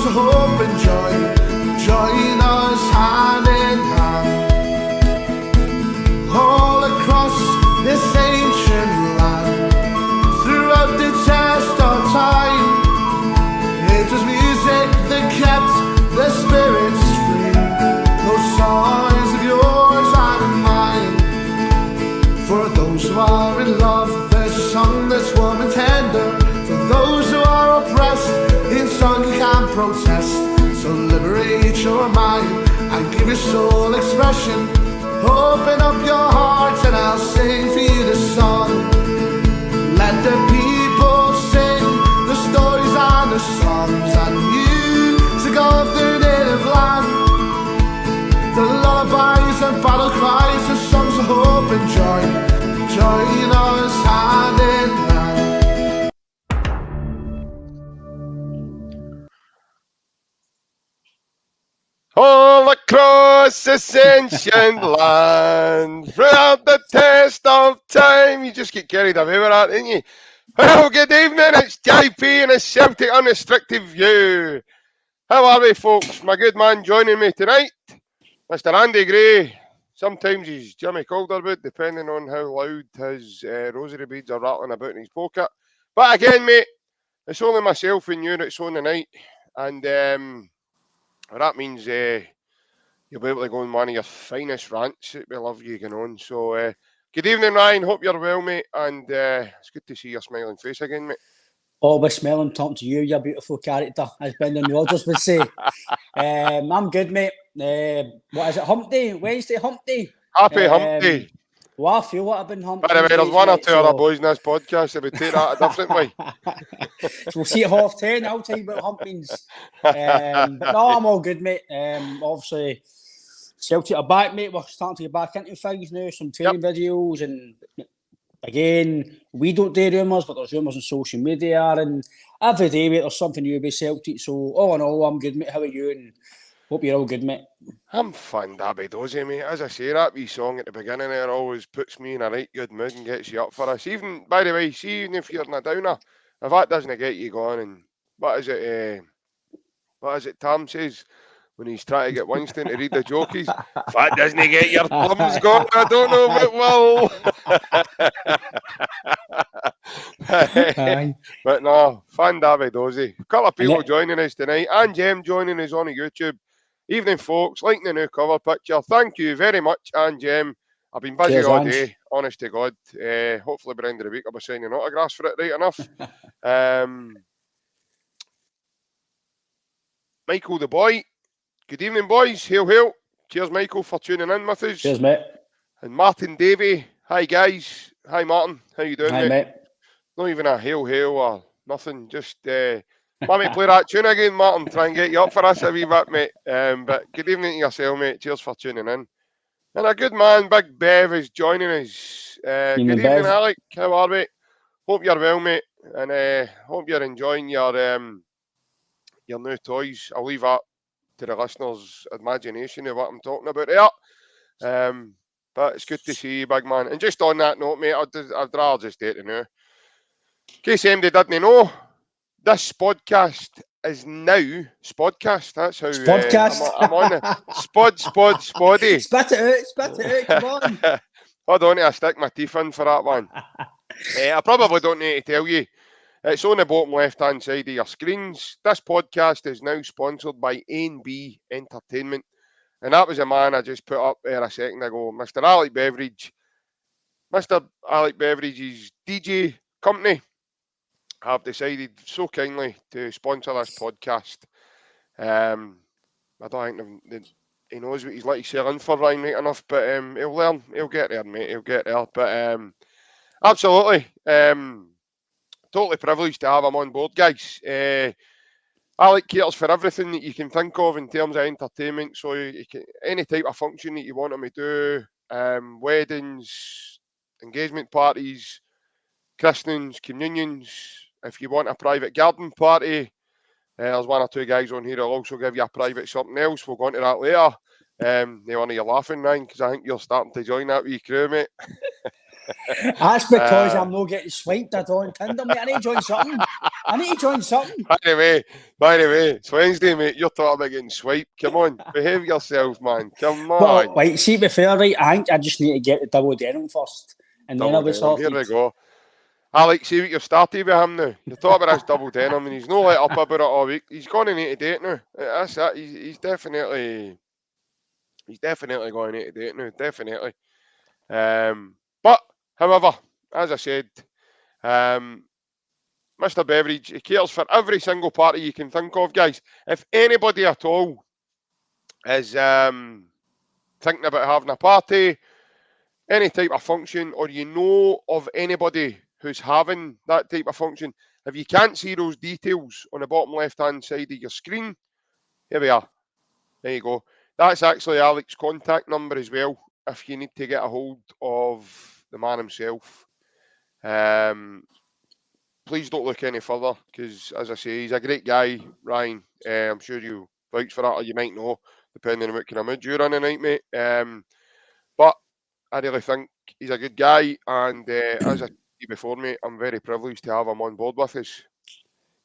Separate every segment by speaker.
Speaker 1: of hope and joy. Join us hand in hand. All across this ancient land, throughout the test of time, it was music that kept the spirits free. Those songs of yours and mine. For those who are in love, there's a song that's warm and tender. For those who are oppressed, in song you can protest. So liberate your mind and give your soul expression. Open up your heart and I'll sing for you the song. Let the people sing the stories and the songs and music of their native land. The lullabies and battle cries, the songs of hope and joy. Join us hand in hand.
Speaker 2: All across this ancient land, throughout the test of time. You just get carried away with that, didn't you? Well, good evening, it's JP and a Celtic Unrestricted View. How are we, folks? My good man joining me tonight, Mr. Andy Gray. Sometimes he's Jimmy Calderwood, depending on how loud his rosary beads are rattling about in his pocket. But again, mate, it's only myself and you that's on the night, and that means you'll be able to go on one of your finest rants that we love you going on. So, good evening, Ryan. Hope you're well, mate. And it's good to see your smiling face again, mate.
Speaker 3: Always smiling, talking to you, your beautiful character, as Brendan Rodgers would say. I'm good, mate. What is it, hump day? Wednesday hump day?
Speaker 2: Happy hump day.
Speaker 3: Well, I feel what I've been humped.
Speaker 2: By the way, there's one or two other boys in this podcast that would take that a different way.
Speaker 3: So we'll see at 10:30. I'll tell you about humpings. But no, I'm all good, mate. Obviously, Celtic are back, mate. We're starting to get back into things now. Some training videos, and again, we don't do rumours, but there's rumours on social media, and every day, mate, there's something new about Celtic. So all in all, I'm good, mate. How are you? And hope you're all good, mate.
Speaker 2: I'm fine, Dabby Dozy, mate. As I say, that wee song at the beginning there always puts me in a right good mood and gets you up for us. Even, by the way, see, even if you're in a downer, if that doesn't get you going, and what is it Tam says when he's trying to get Winston to read the jokies? If that doesn't get your plums going, I don't know if it will. But no, fun Dabby Dozy. A couple of people joining us tonight, and Jem joining us on YouTube. Evening, folks. Liking the new cover picture. Thank you very much, and Jem. I've been busy all day, honest to God. Hopefully by the end of the week I'll be signing autographs for it right enough. Michael the boy. Good evening, boys. Hail, hail. Cheers, Michael, for tuning in with us.
Speaker 3: Cheers, mate.
Speaker 2: And Martin Davey. Hi, guys. Hi, Martin. How you doing,
Speaker 3: mate?
Speaker 2: Not even a hail, hail or nothing. Just let me play that tune again, Martin. Try and get you up for us a wee bit, mate. But good evening to yourself, mate. Cheers for tuning in. And a good man, Big Bev, is joining us. Good evening, Alec. How are we? Hope you're well, mate. And hope you're enjoying your new toys. I'll leave that to the listeners' imagination of what I'm talking about there. But it's good to see you, big man. And just on that note, mate, I'd rather just say it now. In case anybody didn't know, this podcast is now Spodcast. That's how I'm on the Spoddy.
Speaker 3: Spit it out, come on.
Speaker 2: Hold on, I stick my teeth in for that one. I probably don't need to tell you. It's on the bottom left-hand side of your screens. This podcast is now sponsored by A&B Entertainment. And that was a man I just put up there a second ago, Mr. Alec Beveridge. Mr. Alec Beveridge's DJ company have decided so kindly to sponsor this podcast. I don't think he knows what he's like selling for, Ryan, right enough, but he'll learn. He'll get there, mate. He'll get there. But absolutely. Totally privileged to have him on board, guys. Alec caters for everything that you can think of in terms of entertainment. So any type of function that you want him to do, weddings, engagement parties, christenings, communions. If you want a private garden party, there's one or two guys on here who'll also give you a private something else. We'll go into that later. No wonder you're laughing, Ryan, because I think you're starting to join that wee crew, mate.
Speaker 3: That's because I'm not getting swiped at on Tinder, mate. I need to join something.
Speaker 2: By the way, it's Wednesday, mate. You're talking about getting swiped. Come on, behave yourself, man. Come on.
Speaker 3: Well, right, see, to be fair, right, I think I just need to get the double denim first. And then I'll be sorted.
Speaker 2: Here we go. Alex, see what you've started with him now. You're talking about his double denim, and he's not let up about it all week. He's going to need to date now. That's it. He's definitely going to need to date now. Definitely. But however, as I said, Mr. Beveridge, he cares for every single party you can think of, guys. If anybody at all is thinking about having a party, any type of function, or you know of anybody who's having that type of function, if you can't see those details on the bottom left-hand side of your screen, here we are. There you go. That's actually Alex's contact number as well, if you need to get a hold of the man himself. Please don't look any further, because, as I say, he's a great guy, Ryan. I'm sure you vouch for that, or you might know, depending on what kind of mood you're in tonight, mate. But I really think he's a good guy, and as I said before, mate, I'm very privileged to have him on board with us.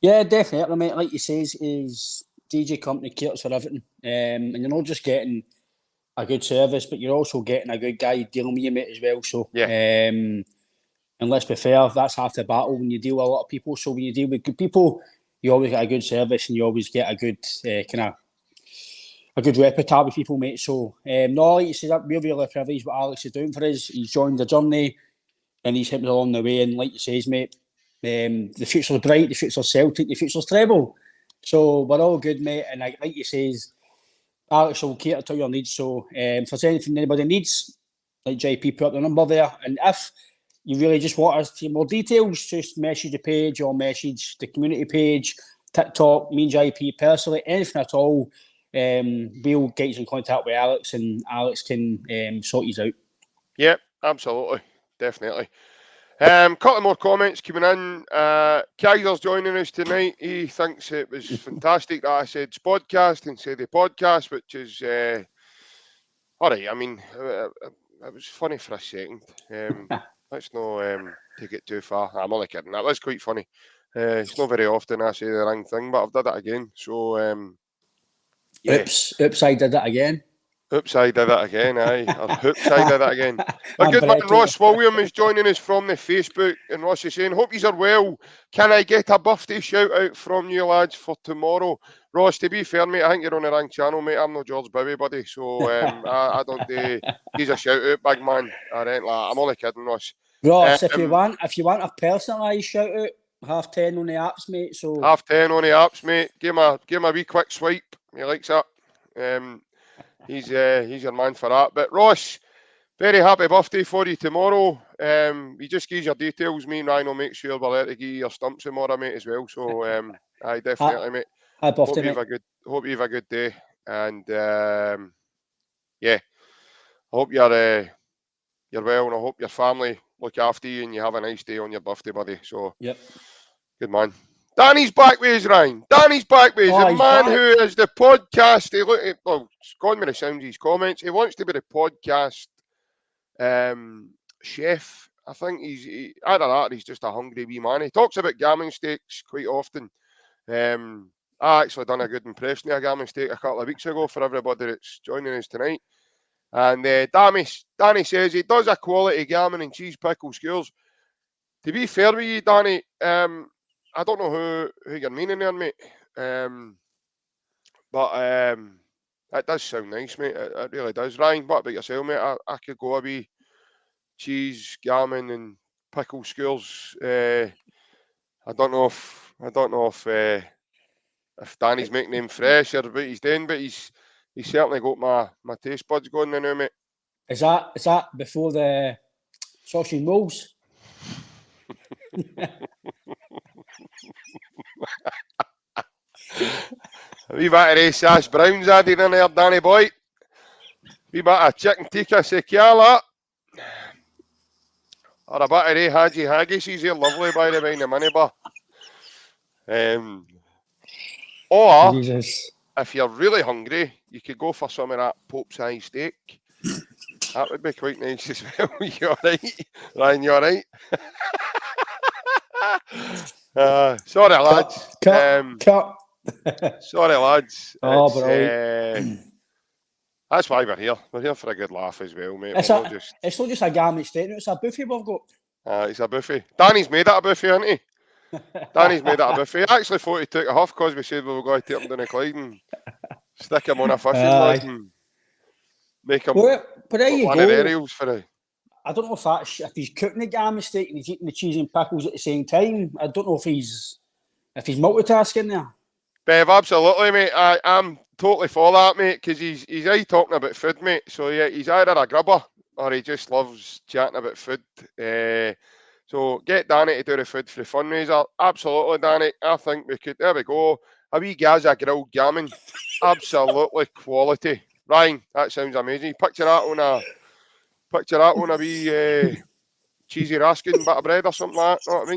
Speaker 3: Yeah, definitely, mate. Like you says, his DJ company cares for everything, and you're not just getting a good service, but you're also getting a good guy dealing with you, mate, as well. So,
Speaker 2: Yeah.
Speaker 3: And let's be fair, that's half the battle when you deal with a lot of people. So when you deal with good people, you always get a good service, and you always get a good a good repertoire with people, mate. So, no, like you said, we're really privileged what Alex is doing for us. He's joined the journey, and he's helped us along the way. And like you says, mate, the future's bright, the future's Celtic, the future's treble. So we're all good, mate. And like you says, Alex will cater to your needs. So if there's anything anybody needs, like JP put up the number there. And if you really just want us to see more details, just message the page or message the community page, TikTok, me and JP personally, anything at all. We'll get you in contact with Alex, and Alex can sort you out.
Speaker 2: Yep, absolutely. Definitely. Couple more comments coming in. Kaiser's joining us tonight. He thinks it was fantastic that I said podcast instead of podcast, which is all right. I mean, it was funny for a second. Let's not take it too far. I'm only kidding. That was quite funny. It's not very often I say the wrong thing, but I've done it again. So, yeah.
Speaker 3: Oops, I did it again.
Speaker 2: Oops, I did it again, aye. Or hoops, I did it again. A good man, Ross William, is joining us from the Facebook, and Ross is saying, hope you are well. Can I get a birthday shout out from you lads for tomorrow? Ross, to be fair, mate, I think you're on the wrong channel, mate. I'm no George Bowie, buddy, so I don't do he's a shout out, big man. I ain't like, I'm only kidding, Ross.
Speaker 3: Ross, if you want a personalised shout out, 10:30 on the apps, mate. So
Speaker 2: 10:30 on the apps, mate. Give him a wee quick swipe. He likes that. He's your man for that. But Ross, very happy birthday for you tomorrow. You just give your details. Me and Ryan will make sure we're there to give you your stumps tomorrow, mate, as well. So I definitely, mate.
Speaker 3: Happy birthday, mate.
Speaker 2: Hope you have a good day. And yeah, I hope you're well, and I hope your family look after you and you have a nice day on your birthday, buddy. So
Speaker 3: yep,
Speaker 2: good man. Danny's back with us, Ryan. Danny's back with us. The man who is the podcast. It's gone with the sounds of his comments. He wants to be the podcast chef. I think either that or he's just a hungry wee man. He talks about gammon steaks quite often. I actually done a good impression of a gammon steak a couple of weeks ago for everybody that's joining us tonight. And Danny says he does a quality gammon and cheese pickle skewers. To be fair with you, Danny, I don't know who you're meaning there, mate. But that does sound nice, mate. It really does. Ryan, what about yourself, mate? I could go a wee cheese, gammon, and pickle skewers. I don't know if Danny's making them fresh or what he's doing, but he's certainly got my taste buds going now, mate.
Speaker 3: Is that before the sausage rolls?
Speaker 2: A wee bit of race sash browns added in there, Danny boy. Wee bit of chicken tikka sekiala. Or a bit of Ray Haji haggis. He's here lovely, by the way, in the minibar. Or,
Speaker 3: Jesus.
Speaker 2: if you're really hungry, you could go for some of that Pope's High steak. That would be quite nice as well. You all right? Ryan, you all right? Sorry, lads.
Speaker 3: Cut.
Speaker 2: Sorry, lads.
Speaker 3: Oh,
Speaker 2: It's,
Speaker 3: brilliant.
Speaker 2: that's why we're here. We're here for a good laugh as well, mate.
Speaker 3: It's not just a garment statement, it's a buffet we've got.
Speaker 2: It's a buffet. Danny's made it a buffet, hasn't he? Danny's made it a buffet. I actually thought he took a huff because we said we were going to take him down the Clyde and stick him on a fishing rod and make him
Speaker 3: but there you
Speaker 2: one
Speaker 3: go.
Speaker 2: of the aerials for a...
Speaker 3: I don't know if he's cooking the garment steak and he's eating the cheese and pickles at the same time. I don't know if he's multitasking there.
Speaker 2: Bev, absolutely, mate. I'm totally for that, mate, because he's talking about food, mate. So yeah, he's either a grubber or he just loves chatting about food. So get Danny to do the food for the fundraiser. Absolutely, Danny. I think we could. There we go. A wee Gaza grilled gammon. Absolutely quality. Ryan, that sounds amazing. Picture that on a wee cheesy raskin bit of bread or something like that. Know what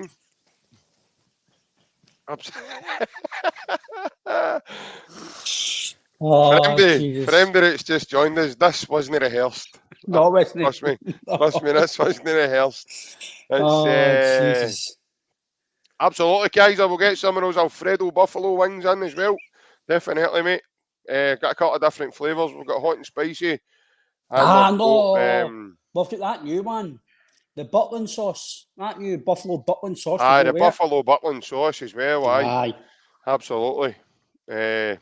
Speaker 2: I mean? For anybody that's just joined us, this wasn't rehearsed.
Speaker 3: No,
Speaker 2: trust me, this wasn't rehearsed.
Speaker 3: Jesus.
Speaker 2: Absolutely, guys. I will get some of those Alfredo buffalo wings in as well. Definitely, mate. Got a couple of different flavours. We've got hot and spicy. And
Speaker 3: we've got that new one. The Butland sauce. That new buffalo Butland sauce.
Speaker 2: The buffalo Butland sauce as well. Aye. Absolutely. Yeah.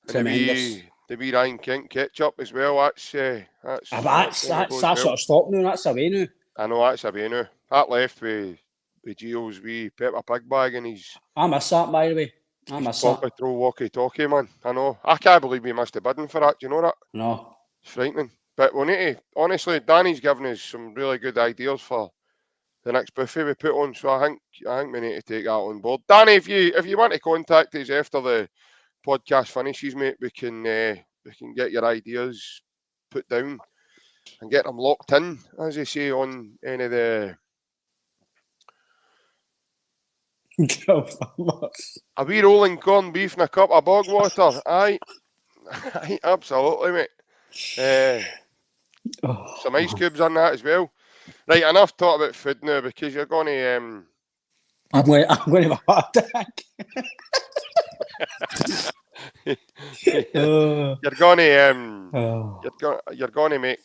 Speaker 3: Tremendous.
Speaker 2: The wee Ryan Kent ketchup as well. That's
Speaker 3: sort of stopped now. That's away now.
Speaker 2: I know that's away now. That left with Gio's wee pepper pig bag and he's...
Speaker 3: I miss that, by the way. I miss that.
Speaker 2: Throw walkie-talkie, man. I know. I can't believe we missed a bidding for that. Do you know that?
Speaker 3: No.
Speaker 2: It's frightening. But we need to... Honestly, Danny's given us some really good ideas for the next buffet we put on. So I think we need to take that on board. Danny, if you want to contact us after the podcast finishes, mate, we can get your ideas put down and get them locked in, as they say, on any of the... A wee rolling corned beef and a cup of bog water. Aye, absolutely, mate. Some ice cubes on that as well. Right, enough talk about food now because you're going to...
Speaker 3: I'm going to have a heart attack.
Speaker 2: You're going to make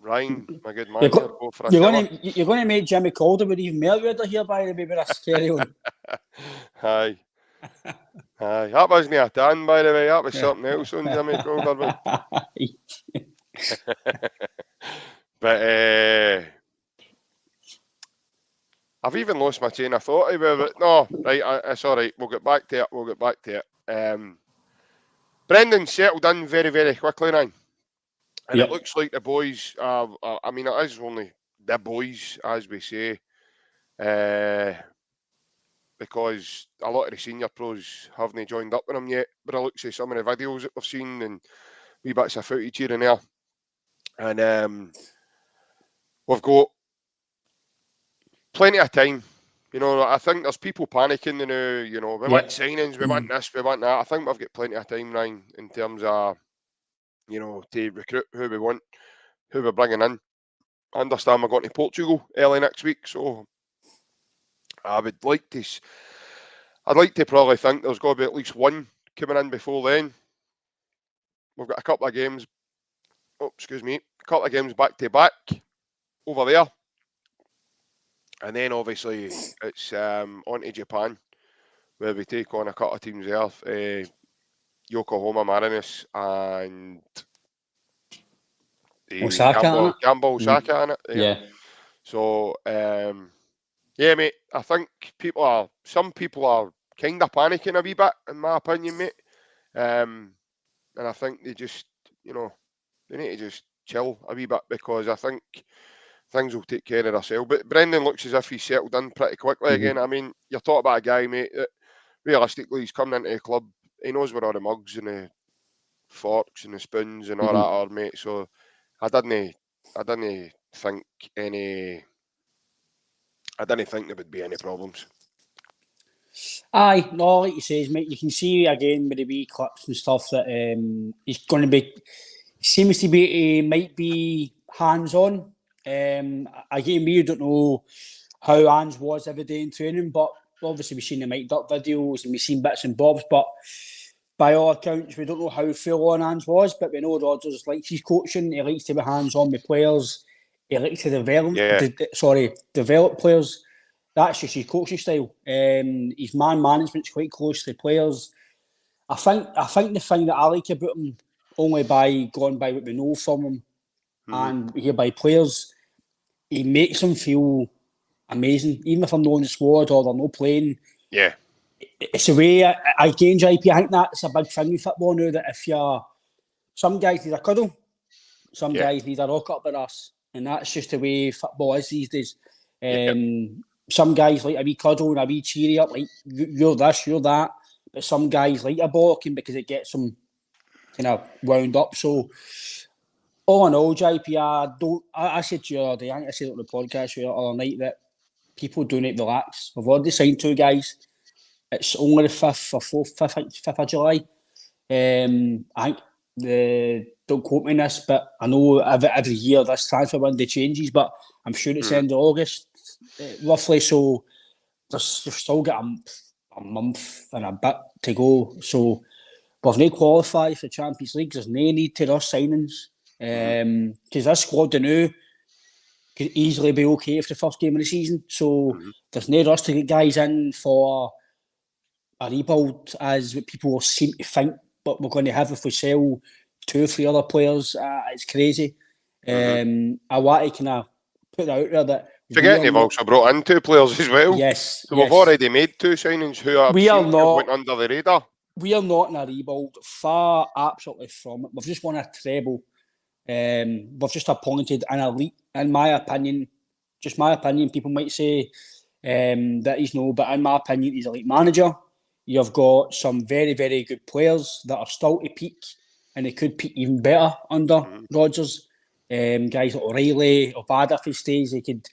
Speaker 2: Ryan, my good man, go for a
Speaker 3: you're going to make Jimmy Calder even more weirder here, by the way, with us carry on.
Speaker 2: Aye. That wasn't a tan, by the way. That was something else on Jimmy Calder. But I've even lost my chain of thought about it. No, right, it's all right. We'll get back to it. Brendan settled in very, very quickly now. And it looks like the boys, I mean, it is only the boys, as we say, because a lot of the senior pros haven't joined up with him yet. But I look at some of the videos that we've seen and wee bits of footage here and there. And we've got plenty of time. You know, I think there's people panicking now, you know, we want signings, we want this, we want that. I think we've got plenty of time, Ryan, in terms of, you know, to recruit who we want, who we're bringing in. I understand we're going to Portugal early next week, so I'd like to probably think there's got to be at least one coming in before then. We've got a couple of games back to back over there. And then obviously it's on to Japan, where we take on a couple of teams there. Yokohama Marinos and
Speaker 3: Osaka,
Speaker 2: Gamba Osaka in it.
Speaker 3: Yeah.
Speaker 2: So mate, I think some people are kind of panicking a wee bit, in my opinion, mate. And I think they just, you know, they need to just chill a wee bit because I think things will take care of themselves. But Brendan looks as if he's settled in pretty quickly again. I mean, you're talking about a guy, mate, that realistically he's coming into the club. He knows where all the mugs and the forks and the spoons and all that are, mate. So I didn't think there would be any problems.
Speaker 3: Aye, no, like you say, mate, you can see again with the wee clips and stuff that he's going to be. Seems to be he might be hands-on. Again, we don't know how Ange was every day in training, but obviously we've seen the mic'd up videos and we've seen bits and bobs, but by all accounts, we don't know how full on Ange was, but we know Rodgers likes his coaching. He likes to be hands-on with players. He likes to develop players. That's just his coaching style. His man management's quite close to players. I think the thing that I like about him, only by going by what we know from him and hear by players, he makes them feel amazing. Even if I'm not in the squad or they're not playing.
Speaker 2: Yeah.
Speaker 3: It's a way, again, JP, I think that's a big thing with football now, that if you're, some guys need a cuddle, some guys need a rock up with us, and that's just the way football is these days. Some guys like a wee cuddle and a wee cheery up, like, you're this, you're that, but some guys like a bollocking because it gets them kind of wound up. So, all in all, JP, I said to you the other day, I think I said it on the podcast the other night, that people do need to relax. We've already signed 2 guys. It's only the 5th or 5th of July. I think don't quote me on this, but I know every year this transfer window changes, but I'm sure it's end of August, roughly. So you've still got a month and a bit to go. So we've not qualified for Champions League. There's no need to rush signings because this squad now could easily be okay for the first game of the season. So there's no rush to get guys in for a rebuild, as what people seem to think, but we're going to have if we sell 2 or 3 other players. It's crazy. I want to kind of put that out there that
Speaker 2: forgetting they've also brought in 2 players as well.
Speaker 3: Yes.
Speaker 2: So we've already made 2 signings who went under the radar.
Speaker 3: We are not in a rebuild. Far absolutely from it. We've just won a treble. We've just appointed an elite, in my opinion. Just my opinion. People might say that he's no, but in my opinion, he's an elite manager. You've got some very, very good players that are still to peak, and they could peak even better under Rodgers. Guys like O'Reilly, Obada, if he stays, he could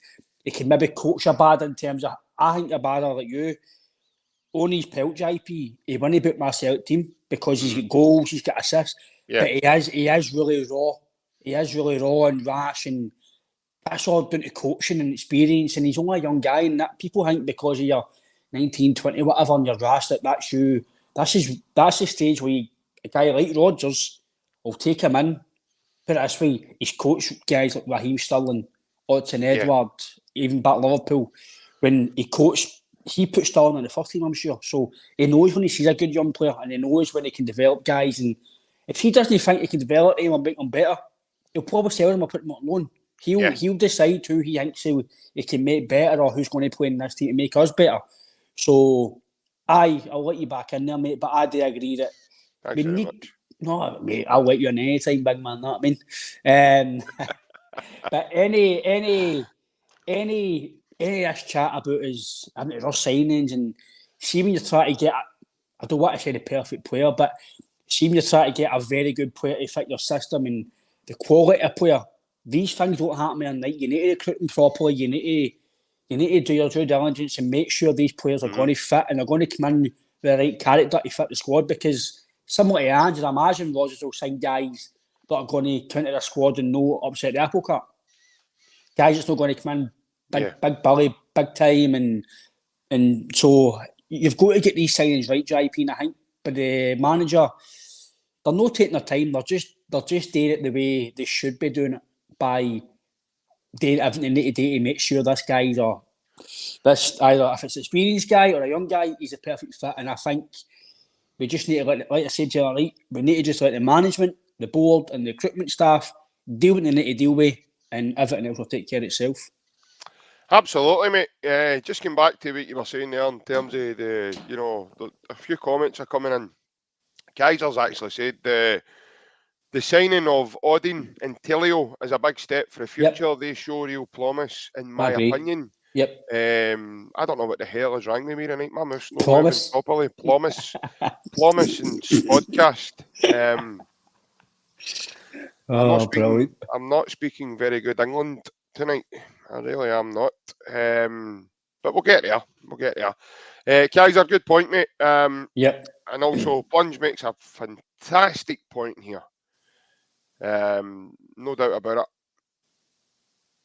Speaker 3: maybe coach Obada in terms of, I think Obada, like you, on his pelt, JP, he wouldn't boot my Celtic team because he's got goals, he's got assists, but he is really raw. He is really raw and rash, and that's all down to coaching and experience, and he's only a young guy, and that people think because of your 19, 20, whatever, and you're rash, that's you. That's the stage where a guy like Rodgers will take him in. Put it this way, he's coached guys like Raheem Sterling, Odson Edward, even back Liverpool. When he coached, he put Sterling in the first team, I'm sure. So he knows when he sees a good young player, and he knows when he can develop guys. And if he doesn't think he can develop him or make them better, he'll probably sell them or put them on loan. He'll decide who he thinks he can make better or who's going to play in this team to make us better. So, I'll let you back in there, mate, but I do agree that
Speaker 2: Thanks very much.
Speaker 3: No, mate, I'll let you in any time, big man, know what I mean? But any this chat about his signings, and see when you're trying to get, I don't want to say the perfect player, but see when you're trying to get a very good player to fit your system and the quality of player, these things don't happen in a night. You need to recruit them properly, you need to do your due diligence and make sure these players are going to fit and they're going to come in with the right character to fit the squad, because similar to Ange, I imagine Rodgers will sign guys that are going to counter the squad and no upset the apple cart. Guys that's not going to come in big belly, big time, and so you've got to get these signings right, JP, and I think, but the manager, they're not taking their time, they're just doing it the way they should be doing it, by doing everything they need to do to make sure this guy's this, either if it's an experienced guy or a young guy, he's a perfect fit. And I think we just need to like I said to you earlier, we need to just let the management, the board and the recruitment staff deal with what they need to deal with, and everything else will take care of itself.
Speaker 2: Absolutely, mate. Just came back to what you were saying there in terms of a few comments are coming in. Kaiser's actually said the signing of Odin and Telio is a big step for the future. They show real promise, in my opinion. I don't know what the hell is wrong with me tonight. My mouth's not moving properly. Promise and podcast. I'm not speaking very good England tonight. I really am not. But we'll get there. Kaiser, good point, mate. And also, Bunge makes a fantastic point here. No doubt about it.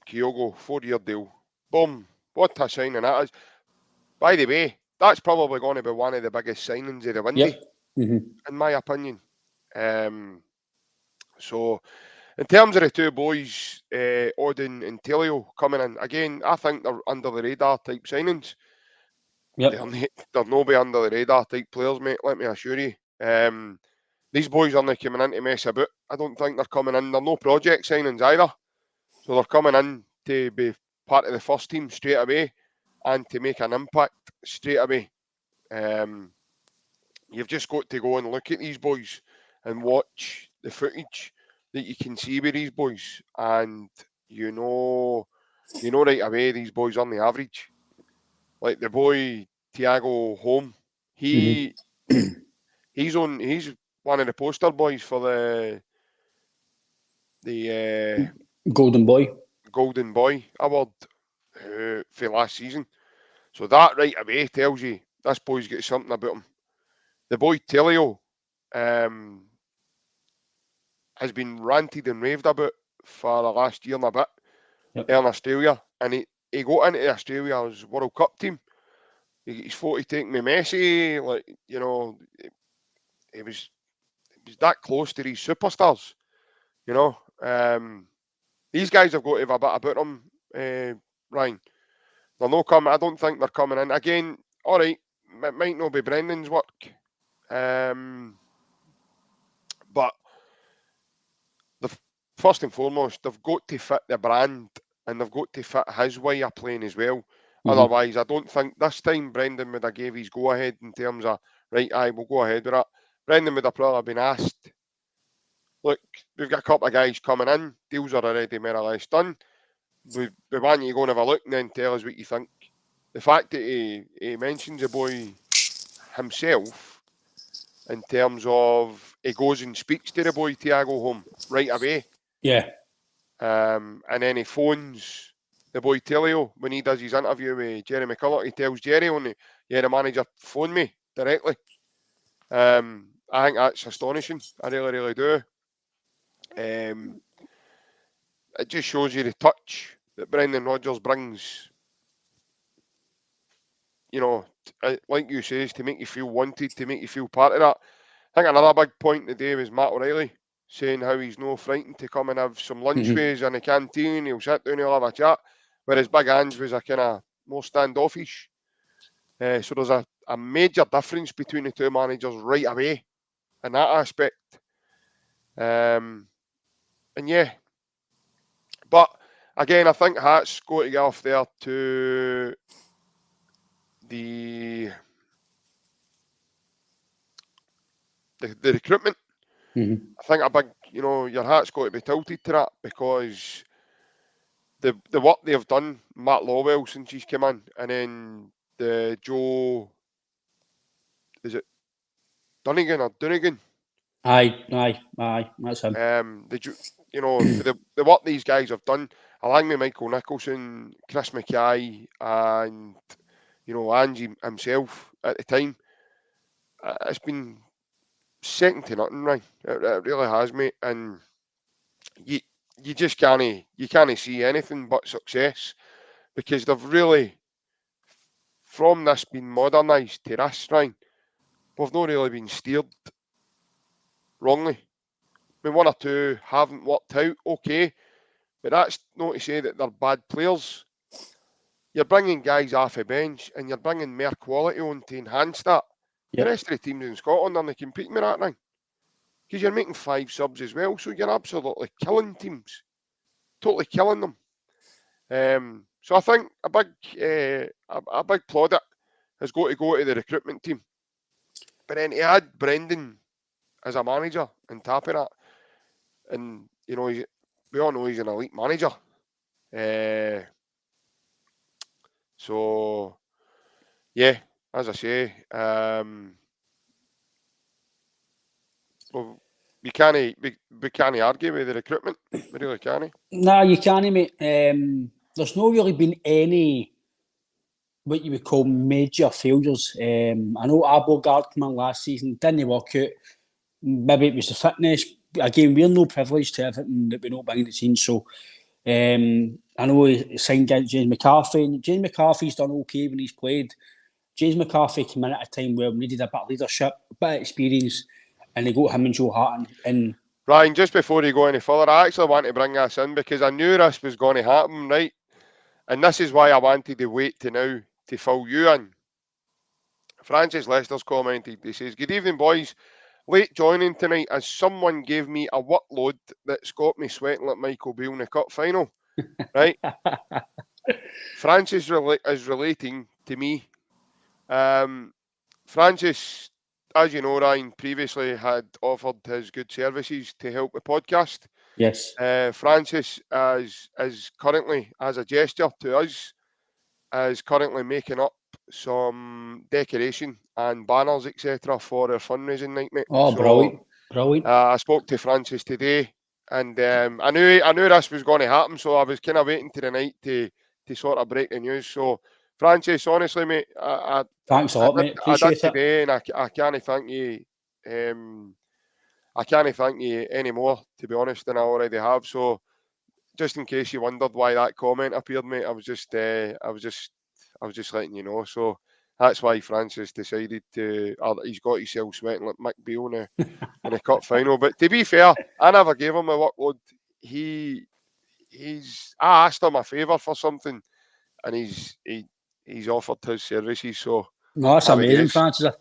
Speaker 2: Kyogo, 4-year deal. Boom. What a signing that is. By the way, that's probably going to be one of the biggest signings of the window, in my opinion. So, in terms of the two boys, Odin and Telio coming in, again, I think they're under the radar type signings. They're no be under the radar type players, mate, let me assure you. These boys aren't coming in to mess about. I don't think they're coming in. They're no project signings either. So they're coming in to be part of the first team straight away and to make an impact straight away. You've just got to go and look at these boys and watch the footage that you can see with these boys, and you know right away these boys on the average. Like the boy Thiago Home, he's one of the poster boys for the
Speaker 3: Golden Boy
Speaker 2: award for last season. So that right away tells you this boy's got something about him. The boy Telio has been ranted and raved about for the last year and a bit in Australia, and he got into Australia's World Cup team. He's 40 taking me Messi, like, you know, he was that close to these superstars, you know. These guys have got to have a bit about them, Ryan. They're not coming. I don't think they're coming in again. All right, it might not be Brendan's work, but first and foremost, they've got to fit the brand and they've got to fit his way of playing as well. Otherwise, I don't think this time Brendan would have gave his go ahead in terms of right. We'll go ahead with that. Brendan would have probably been asked, look, we've got a couple of guys coming in. Deals are already more or less done. We want you to go and have a look and then tell us what you think. The fact that he mentions the boy himself in terms of he goes and speaks to the boy Thiago Home right away.
Speaker 3: Yeah.
Speaker 2: And then he phones the boy Telio when he does his interview with Jerry McCulloch. He tells Jerry only, the manager phoned me directly. I think that's astonishing. I really, really do. It just shows you the touch that Brendan Rodgers brings. You know, like you say, to make you feel wanted, to make you feel part of that. I think another big point today was Matt O'Reilly saying how he's no frightened to come and have some lunch with us in the canteen. He'll sit down, he'll have a chat. Whereas Big Ange was a kind of more standoffish. So there's a major difference between the two managers right away in that aspect. And yeah. But again, I think Hat's got to get off there to the recruitment. I think a big, your hat's got to be tilted to that because the work they've done, Matt Lawwell since he's come in, and then the Joe, is it Dunnigan or Dunigan?
Speaker 3: Aye, that's him.
Speaker 2: The work these guys have done, along with Michael Nicholson, Chris Mackay, and Angie himself at the time, it's been second to nothing, right? It really has, mate. And you just can't see anything but success because they've really, from this being modernised to this, right, we've not really been steered wrongly. I mean, one or two haven't worked out, okay, but that's not to say that they're bad players. You're bringing guys off a bench and you're bringing more quality on to enhance that. The rest of the teams in Scotland aren't competing with that now. Because you're making 5 subs as well, so you're absolutely killing teams. Totally killing them. So I think a big plaudit has got to go to the recruitment team. But then he had Brendan as a manager on top of that. And, we all know he's an elite manager. So, yeah, as I say, well, we can't argue with the recruitment. We really can't.
Speaker 3: Nah, you can't, mate. There's not really been any what you would call major failures. I know Abelgard came in last season, didn't work out. Maybe it was the fitness. again, we're no privileged to everything that we know behind the scenes. So I know he signed James McCarthy, and James McCarthy's done okay when he's played. James McCarthy came in at a time where we needed a bit of leadership, a bit of experience, and they got him and Joe Hart in.
Speaker 2: Ryan, just before you go any further, I actually want to bring this in because I knew this was going to happen, right? And this is why I wanted to wait to now to fill you in. Francis Lester's commented, he says, "Good evening, boys. Late joining tonight as someone gave me a workload that's got me sweating like Michael Beale in the cup final." Right? Francis is relating to me. Francis, as you know, Ryan, previously had offered his good services to help the podcast.
Speaker 3: Yes.
Speaker 2: Francis is currently, as a gesture to us, is currently making up some decoration and banners, etc., for our fundraising night, mate.
Speaker 3: Oh,
Speaker 2: so,
Speaker 3: brilliant!
Speaker 2: I spoke to Francis today, and I knew this was going to happen, so I was kind of waiting to the night to sort of break the news. So, Francis, honestly, mate,
Speaker 3: thanks a lot, mate. Appreciate
Speaker 2: it today, and I can't thank you. I can't thank you any more, to be honest, than I already have. So, just in case you wondered why that comment appeared, mate, I was just letting you know. So that's why Francis decided to. He's got himself sweating like Mick Beale in the cup final. But to be fair, I never gave him a workload. I asked him a favour for something, and he's offered his services. So
Speaker 3: no, that's amazing, Francis.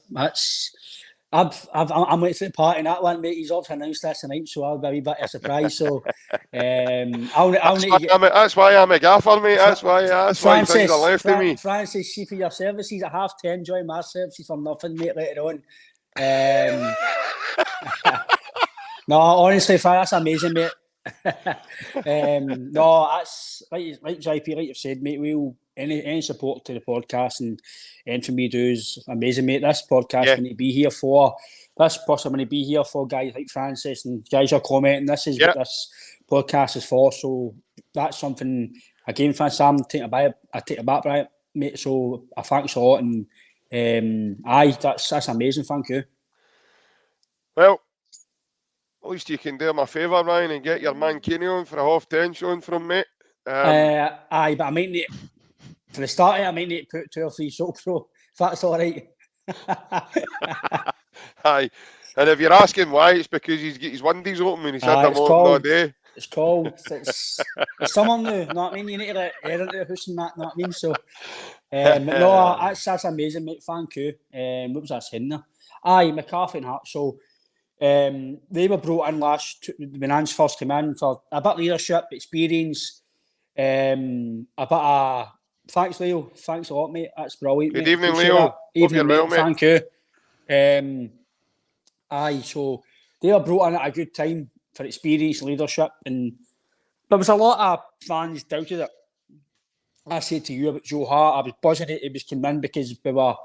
Speaker 3: I'm late to the party in that one, mate. He's obviously announced this tonight, so I'll be a wee bit of a surprise. So
Speaker 2: that's why I'm a gaffer, mate. That's why things are left to me.
Speaker 3: Francis, see for your services at 10:30, join my services for nothing, mate, later on. No, honestly, that's amazing, mate. No, that's like JP, like you've said, mate. We'll any support to the podcast and anything we do is amazing, mate. This podcast going to be here for guys like Francis and guys are commenting. This is what this podcast is for. So that's something again, Francis. I take it back, right, mate. So I thanks a lot, and that's amazing. Thank you.
Speaker 2: Well, at least you can do me a favour, Ryan, and get your man Kenny on for a 10:30 showing from, mate.
Speaker 3: But I might need, for the start, I might need to put 2 or 3 soaps, so if that's all right.
Speaker 2: Aye, and if you're asking why, it's because he's got his windies open and he's had them open all day.
Speaker 3: It's cold. It's summer now, know what I mean? You need to let air into the house and that, know what I mean? So, no, that's amazing, mate. Thank you. What was I saying there? Aye, McCarthy and Hart. So, they were brought in when Ange first came in for a bit of leadership, experience, a bit of thanks, Leo. Thanks a lot, mate. That's brilliant.
Speaker 2: Good
Speaker 3: mate.
Speaker 2: Evening, Leo.
Speaker 3: Evening, mate.
Speaker 2: Well, mate.
Speaker 3: Thank you. Aye, so they were brought in at a good time for experience, leadership, and there was a lot of fans doubted it. I said to you about Joe Hart, I was buzzing it. It was coming in because we were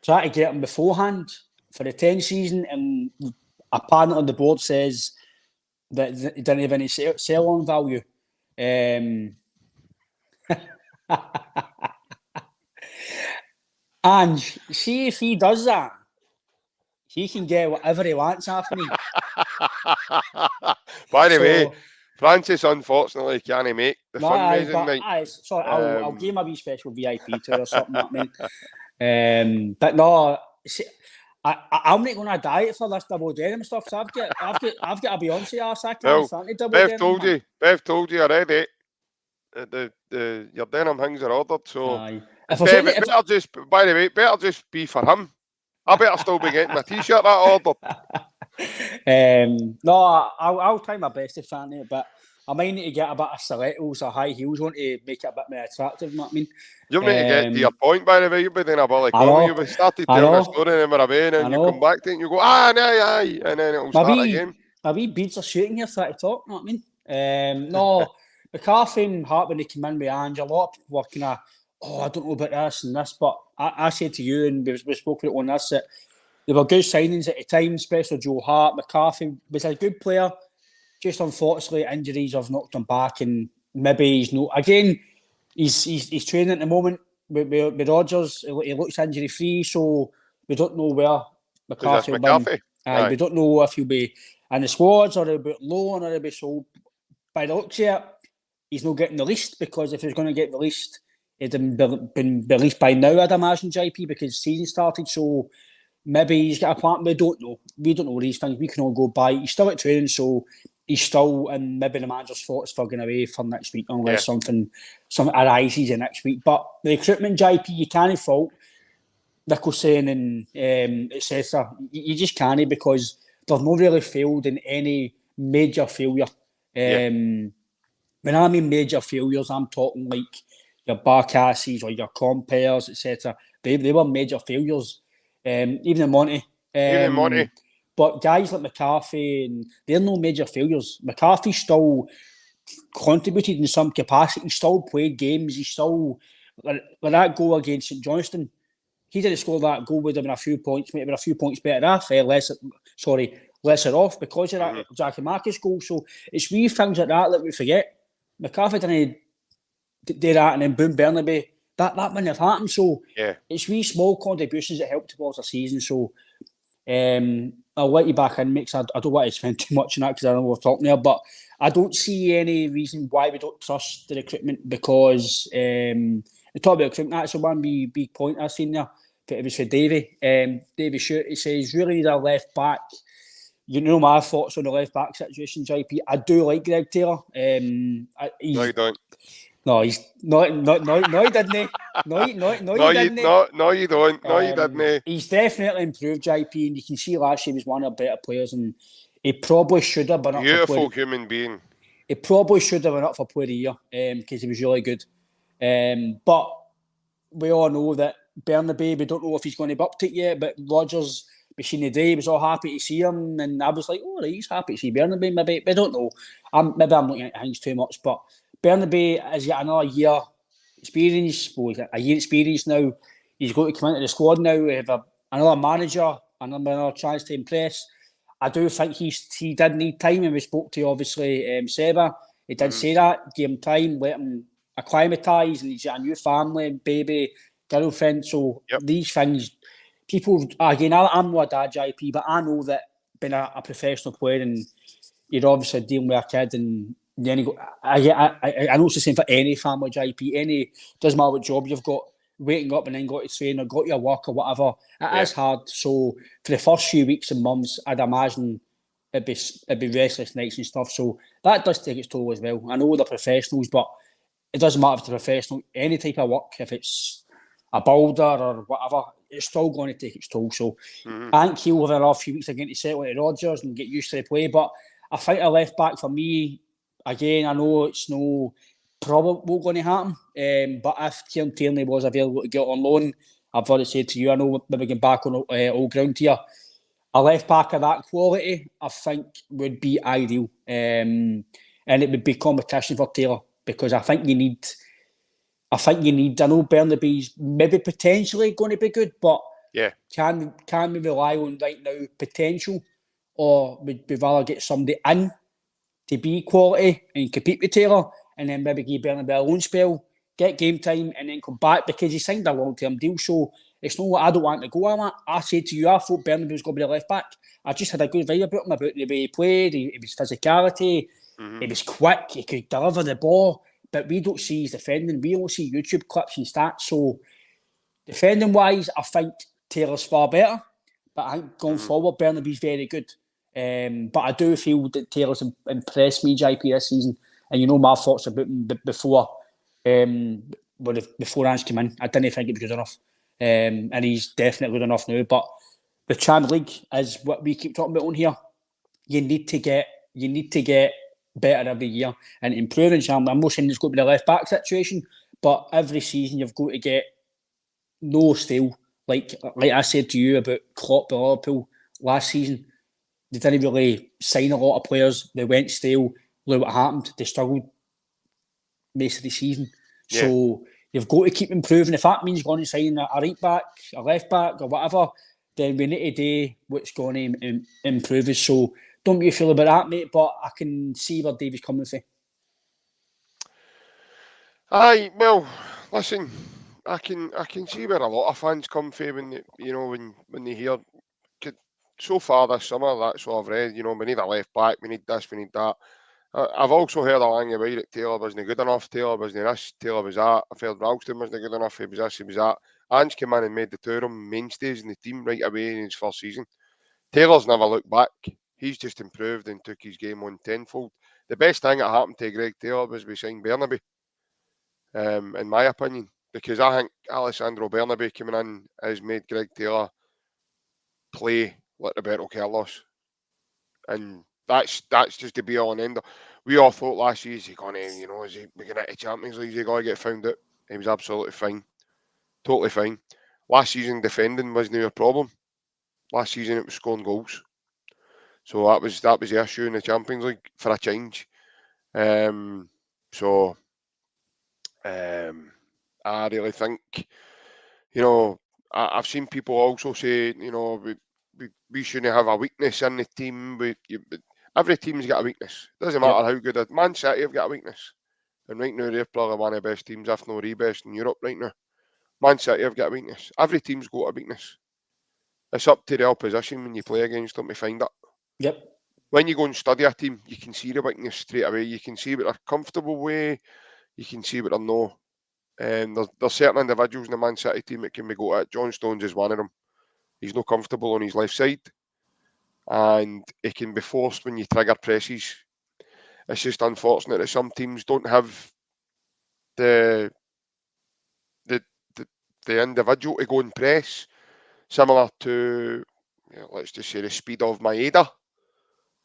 Speaker 3: trying to get him beforehand for the 10 season, and apparently the board says that he didn't have any sell-on value. And see if he does that, he can get whatever he wants after me.
Speaker 2: By the way, Francis unfortunately can't make the fundraising night.
Speaker 3: Sorry, I'll give him a wee special VIP tour or something like that. But no, see, I'm not going to diet for this double denim stuff. So I've got a Beyonce arse. I can't stand double denim.
Speaker 2: Bev told you already. Your denim things are ordered. So better just be for him. I better still be getting my t-shirt that ordered.
Speaker 3: No, I'll try my best to find it, but I might need to get a bit of stilettos or high heels on to make it a bit more attractive. You know what I mean?
Speaker 2: You need to get to your point, by the way. You've been doing a bit like you started telling a story and then you come back to it and you go, aye, and then it'll start again.
Speaker 3: My wee beads are shooting here trying to talk, you know what I mean? No, McCarthy and Hart, when they came in with Ange, a lot of people were kind of, I don't know about this and this, but I said to you, and we spoke about it on this, that they were good signings at the time, especially Joe Hart. McCarthy was a good player, just unfortunately injuries have knocked him back, and maybe he's not. Again, he's training at the moment with Rodgers. He looks injury free, so we don't know where McCarthy will be. We don't know if he'll be And the squads are a bit low and are a bit so. By the looks of it, he's not getting released, because if he's going to get released, he'd have been released by now, I'd imagine, JP, because the season started. So maybe he's got a plan. We don't know. We don't know these things. We can all go by. He's still at training, so he's still, and maybe the manager's thoughts for going away for next week unless something arises in next week. But the recruitment, JP, you can't fault Nicholson and etc. You just can't, because they've not really failed in any major failure. When I mean major failures, I'm talking like your Barcasses or your Compares, etc. They were major failures. Even in Monty.
Speaker 2: Even Monty.
Speaker 3: But guys like McCarthy, and they're no major failures. McCarthy still contributed in some capacity. He still played games. He still, like that goal against St Johnstone, he didn't score that goal, would have been a few points, maybe a few points better off. Lesser off because of that Jackie Marcus goal. So it's wee things like that we forget. McCarthy didn't do that, and then boom, Bernaby. That wouldn't have happened. So it's wee small contributions that help towards the season. So I'll let you back in, Mix. I don't want to spend too much on that because I know we're talking there, but I don't see any reason why we don't trust the recruitment, because we talk about recruitment. That's the one big point I've seen there. It was for Davey. Davey Shute, he says, really need a left back. You know my thoughts on the left back situation, JP. I do like Greg Taylor.
Speaker 2: No, you don't.
Speaker 3: No, he's no, he didn't. No, you didn't.
Speaker 2: No, you don't. No, you didn't.
Speaker 3: He's definitely improved, JP, and you can see last year he was one of the better players, and he probably should have been up.
Speaker 2: Beautiful human being.
Speaker 3: He probably should have been up for Player of the Year, because he was really good. But we all know that Bernaby, we don't know if he's going to be up to it yet, but Rodgers, we seen the day, he was all happy to see him, and I was like, oh, he's happy to see Bernaby, maybe. We don't know. Maybe I'm looking at things too much, but Bernaby has got another year experience. Well, he's got a year experience now. He's going to come into the squad now. We have another manager, another chance to impress. I do think he did need time, and we spoke to, obviously, Seba. He did say that. Give him time, let him acclimatise, and he's got a new family, baby, girlfriend. So these things, people, again, I'm not a dad, JP, but I know that being a professional player, and you're obviously dealing with a kid, and then you go, I know it's the same for any family, JP. Doesn't matter what job you've got, waking up and then got to train or got your work or whatever. It is hard. So for the first few weeks and months, I'd imagine it'd be restless nights and stuff. So that does take its toll as well. I know they're professionals, but it doesn't matter if it's a professional, any type of work, if it's a builder or whatever, it's still going to take its toll. So I think he'll have another few weeks again to settle into Rodgers and get used to the play. But I think a left back for me, again, I know it's no probably going to happen. But if Kieran Tierney was available to get on loan, I've already said to you, I know maybe getting back on old ground here. A left back of that quality, I think, would be ideal. And it would be competition for Taylor, because I think you need, I know Bernaby's maybe potentially going to be good, but can we rely on right now potential, or would we rather get somebody in to be quality and compete with Taylor, and then maybe give Bernaby a loan spell, get game time, and then come back, because he signed a long-term deal. So it's not what I don't want to go on that. I said to you, I thought Bernaby was going to be the left back. I just had a good vibe about him, about the way he played, his physicality, he was quick, he could deliver the ball, but we don't see his defending. We only see YouTube clips and stats. So defending-wise, I think Taylor's far better, but I think going forward, Bernaby's very good. But I do feel that Taylor's impressed me, JP, this season. And you know my thoughts about him before Ange came in. I didn't think he was good enough. And he's definitely good enough now. But the Champions League is what we keep talking about on here. You need to get better every year and improve in Champions League. I'm not saying it's going to be the left back situation, but every season you've got to get no stale. Like I said to you about Klopp and Liverpool last season, they didn't really sign a lot of players. They went stale. Look what happened. They struggled most of the season. Yeah. So you've got to keep improving. If that means going to sign a right back, a left back, or whatever, then we need to do what's going to improve us. So don't you feel about that, mate? But I can see where Davy's coming from.
Speaker 2: Aye, well, listen, I can see where a lot of fans come from when they, when they hear so far this summer, that's what I've read. You know, we need a left back, we need this, we need that. I've also heard along the way that Taylor wasn't good enough, Taylor wasn't this, Taylor was that. I've heard Ralston wasn't good enough, he was this, he was that. Ange came in and made the two of them mainstays in the team right away in his first season. Taylor's never looked back. He's just improved and took his game on tenfold. The best thing that happened to Greg Taylor was we signed Bernabe, in my opinion, because I think Alessandro Bernabe coming in has made Greg Taylor play like Roberto Carlos, and that's just the be all and end all. We all thought last year, is he going to, is he going to Champions League? Is he going to get found out? He was absolutely fine, totally fine. Last season defending wasn't a problem. Last season it was scoring goals. So that was the issue in the Champions League for a change. So I really think, I've seen people also say, we shouldn't have a weakness in the team. Every team's got a weakness. Doesn't matter how good. Man City have got a weakness, and right now they're probably one of the best teams, if not the best in Europe right now. Man City have got a weakness. Every team's got a weakness. It's up to the opposition when you play against them to find it.
Speaker 3: Yep.
Speaker 2: When you go and study a team, you can see the weakness straight away. You can see what they're comfortable with. You can see what they're not. And there's certain individuals in the Man City team that can be go at. John Stones is one of them. He's not comfortable on his left side, and he can be forced when you trigger presses. It's just unfortunate that some teams don't have the individual to go and press, similar to, let's just say, the speed of Maeda.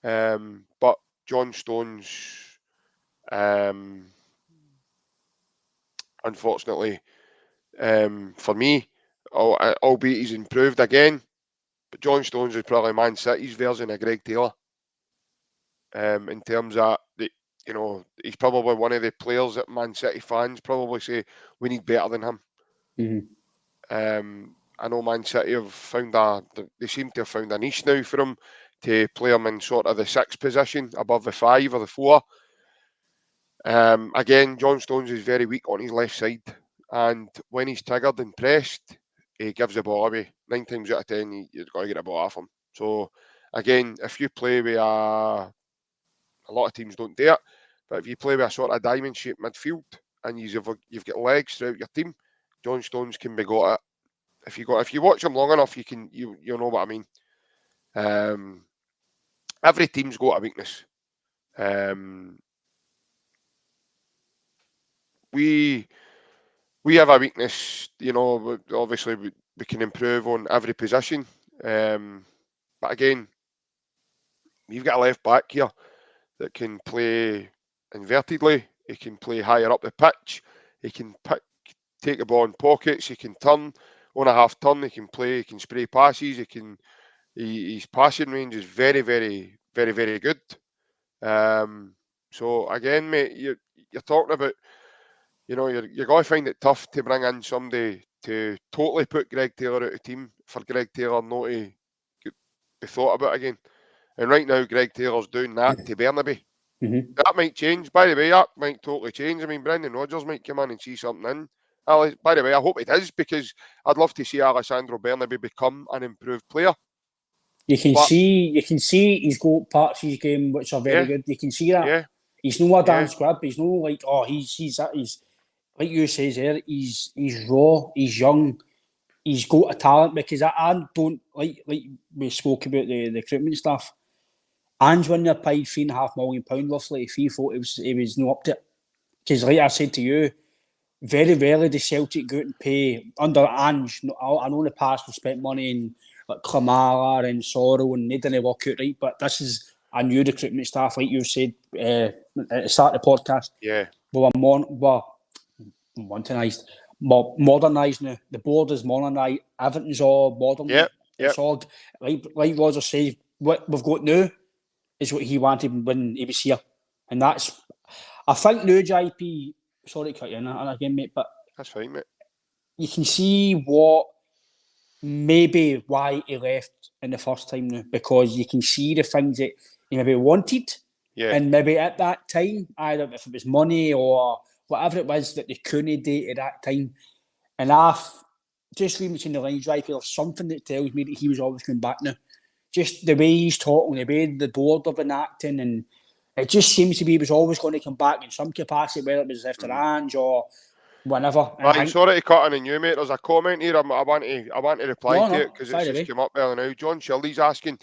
Speaker 2: But John Stones, unfortunately, for me, albeit he's improved again, but John Stones is probably Man City's version of Greg Taylor. In terms of, he's probably one of the players that Man City fans probably say we need better than him.
Speaker 3: Mm-hmm.
Speaker 2: I know Man City have they seem to have found a niche now for him to play him in sort of the 6th position above the 5 or the 4. Again, John Stones is very weak on his left side, and when he's triggered and pressed, he gives the ball away. 9 times out of 10, you've got to get the ball off him. So, again, if you play with a lot of teams don't do it, but if you play with a sort of diamond-shaped midfield and you've got legs throughout your team, John Stones can be got at. If you watch him long enough, you know what I mean. Every team's got a weakness. We have a weakness, obviously we can improve on every position. But again, you've got a left back here that can play invertedly. He can play higher up the pitch. He can take the ball in pockets. He can turn on a half turn. He can spray passes. His passing range is very, very, very, very good. So again, mate, you're talking about, you're going to find it tough to bring in somebody to totally put Greg Taylor out of the team for Greg Taylor not to be thought about again. And right now, Greg Taylor's doing that to Bernabe.
Speaker 3: Mm-hmm.
Speaker 2: That might change. By the way, that might totally change. I mean, Brendan Rodgers might come in and see something in. By the way, I hope it is, because I'd love to see Alessandro Bernabe become an improved player.
Speaker 3: You can see he's got parts of his game which are very good. You can see that. Yeah. He's no a damn scrub. He's no like, he's like you say there, he's raw, he's young, he's got a talent, because I don't like we spoke about the recruitment stuff. Ange when they paid £3.5 million roughly, if he thought it was no up to it. Because like I said to you, very rarely does Celtic go out and pay under Ange. I know in the past we've spent money in like Klamara and Sorrell and they didn't work out right, but this is a new recruitment staff, like you said at the start of the podcast.
Speaker 2: Yeah.
Speaker 3: We're modernised now. The board is modernised. Everything's all modern.
Speaker 2: Yep.
Speaker 3: It's all like Roger says. What we've got now is what he wanted when he was here, and that's. I think now, JP. Sorry to cut you in again, mate, but
Speaker 2: that's fine, mate.
Speaker 3: You can see maybe why he left in the first time now, because you can see the things that he maybe wanted, and maybe at that time, either if it was money or whatever it was that they couldn't do at that time. And just reading between the lines, right, there's something that tells me that he was always going back now. just the way he's talking, the way the board have been acting, and it just seems to be he was always going to come back in some capacity, whether it was after Ange or whatever.
Speaker 2: Right, sorry to cut in on you, mate. There's a comment here. I want to reply to it because it's just come up earlier now. John Shirley's asking.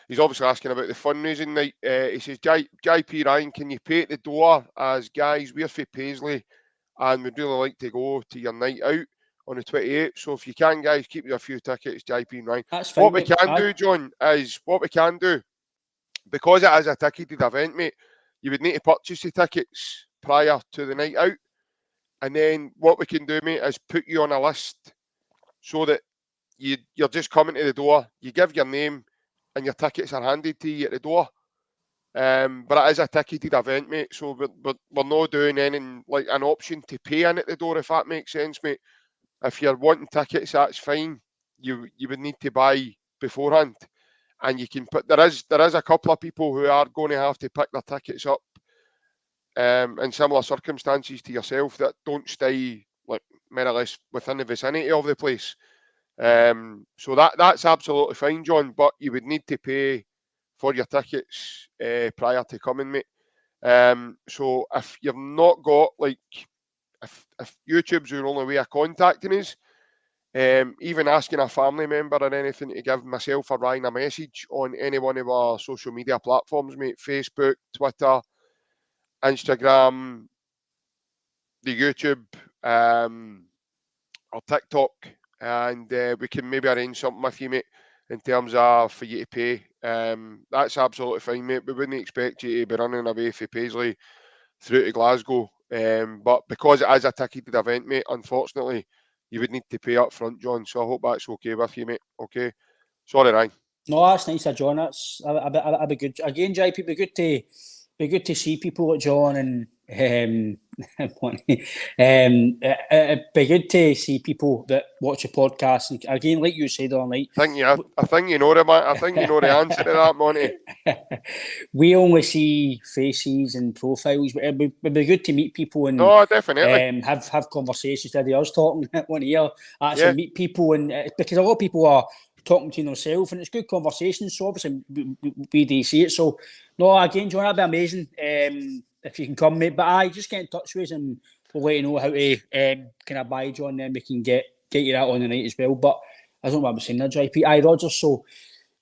Speaker 2: He's obviously asking about the fundraising night. He says, JP Ryan, can you pay at the door as guys? We're for Paisley and we'd really like to go to your night out on the 28th. So if you can, guys, keep you a few tickets, JP Ryan.
Speaker 3: That's fine.
Speaker 2: What we can do, John, is because it is a ticketed event, mate, you would need to purchase the tickets prior to the night out. And then what we can do, mate, is put you on a list so that you're just coming to the door, you give your name, and your tickets are handed to you at the door. But it is a ticketed event, mate, so we're not doing anything like an option to pay in at the door, if that makes sense, mate. If you're wanting tickets, that's fine. You would need to buy beforehand. And you can put there is a couple of people who are going to have to pick their tickets up in similar circumstances to yourself that don't stay like more or less within the vicinity of the place. So that's absolutely fine, John, but you would need to pay for your tickets prior to coming, mate. So if you've not got if YouTube's your only way of contacting us, even asking a family member or anything to give myself or Ryan a message on any one of our social media platforms, mate, Facebook, Twitter, Instagram, the YouTube, or TikTok, and we can maybe arrange something with you, mate, in terms of for you to pay. That's absolutely fine, mate. We wouldn't expect you to be running away for Paisley through to Glasgow. But because it is a ticketed event, mate, unfortunately, you would need to pay up front, John. So I hope that's okay with you, mate. Okay. Sorry, Ryan.
Speaker 3: No, that's nice, John. That's a be good. Again, JP, be good to see people like John and it'd be good to see people that watch a podcast. And again, like you said the other night,
Speaker 2: I think you know the answer to that, Monty.
Speaker 3: We only see faces and profiles, but it'd be good to meet people and
Speaker 2: definitely
Speaker 3: have conversations. Today I was talking one here, actually meet people, and because a lot of people are talking to themselves, and it's good conversations. So obviously we do see it. So no, again, John, that'd be amazing if you can come, mate. But I just get in touch with us and we'll let you know how to kind of buy, John. Then we can get you that on the night as well. But I don't know what I'm saying there, JP. Rogers. So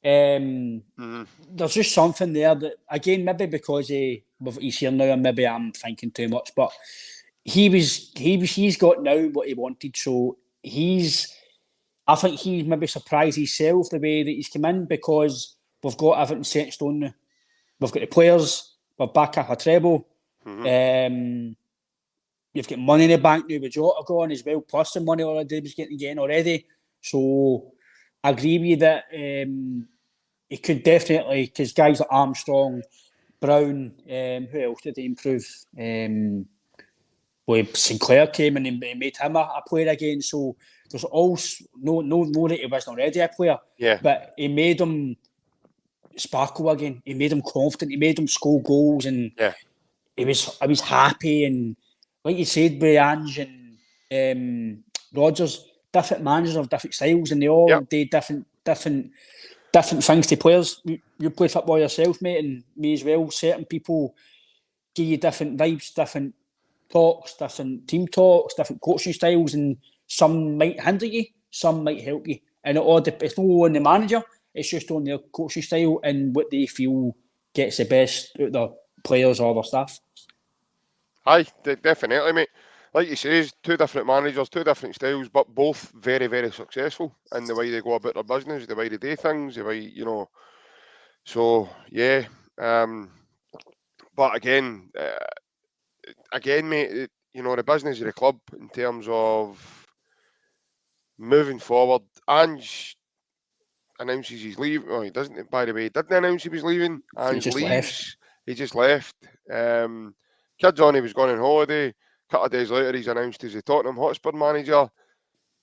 Speaker 3: there's just something there that, again, maybe because he's here now, and maybe I'm thinking too much. But he's got now what he wanted. So I think he's maybe surprised himself the way that he's come in, because we've got everything set in stone now. We've got the players, we're back up a treble. You've got money in the bank now with Jota gone as well, plus the money already was getting already. So I agree with you that he could definitely, because guys like Armstrong, Brown, who else did he improve? Sinclair came in and made him a player again. So there's also no that he wasn't already a player.
Speaker 2: Yeah.
Speaker 3: But he made him sparkle again. He made him confident. He made him score goals, and I was happy. And like you said, with Ange and Rodgers, different managers have different styles, and they all do different things to players. You play football yourself, mate, and me as well. Certain people give you different vibes, different talks, different team talks, different coaching styles, and some might hinder you, some might help you. And it's not on the manager, it's just on their coaching style and what they feel gets the best out of their players or their staff.
Speaker 2: Aye, definitely, mate. Like you say, two different managers, two different styles, but both very, very successful in the way they go about their business, the way they do things, the way, So, yeah. But again, mate, the business of the club in terms of moving forward. Ange announces he's leaving. Oh, he doesn't. By the way, he didn't announce he was leaving. Ange leaves.
Speaker 3: Left.
Speaker 2: He just left. Kids on, he was going on holiday. A couple of days later, he's announced as the Tottenham Hotspur manager.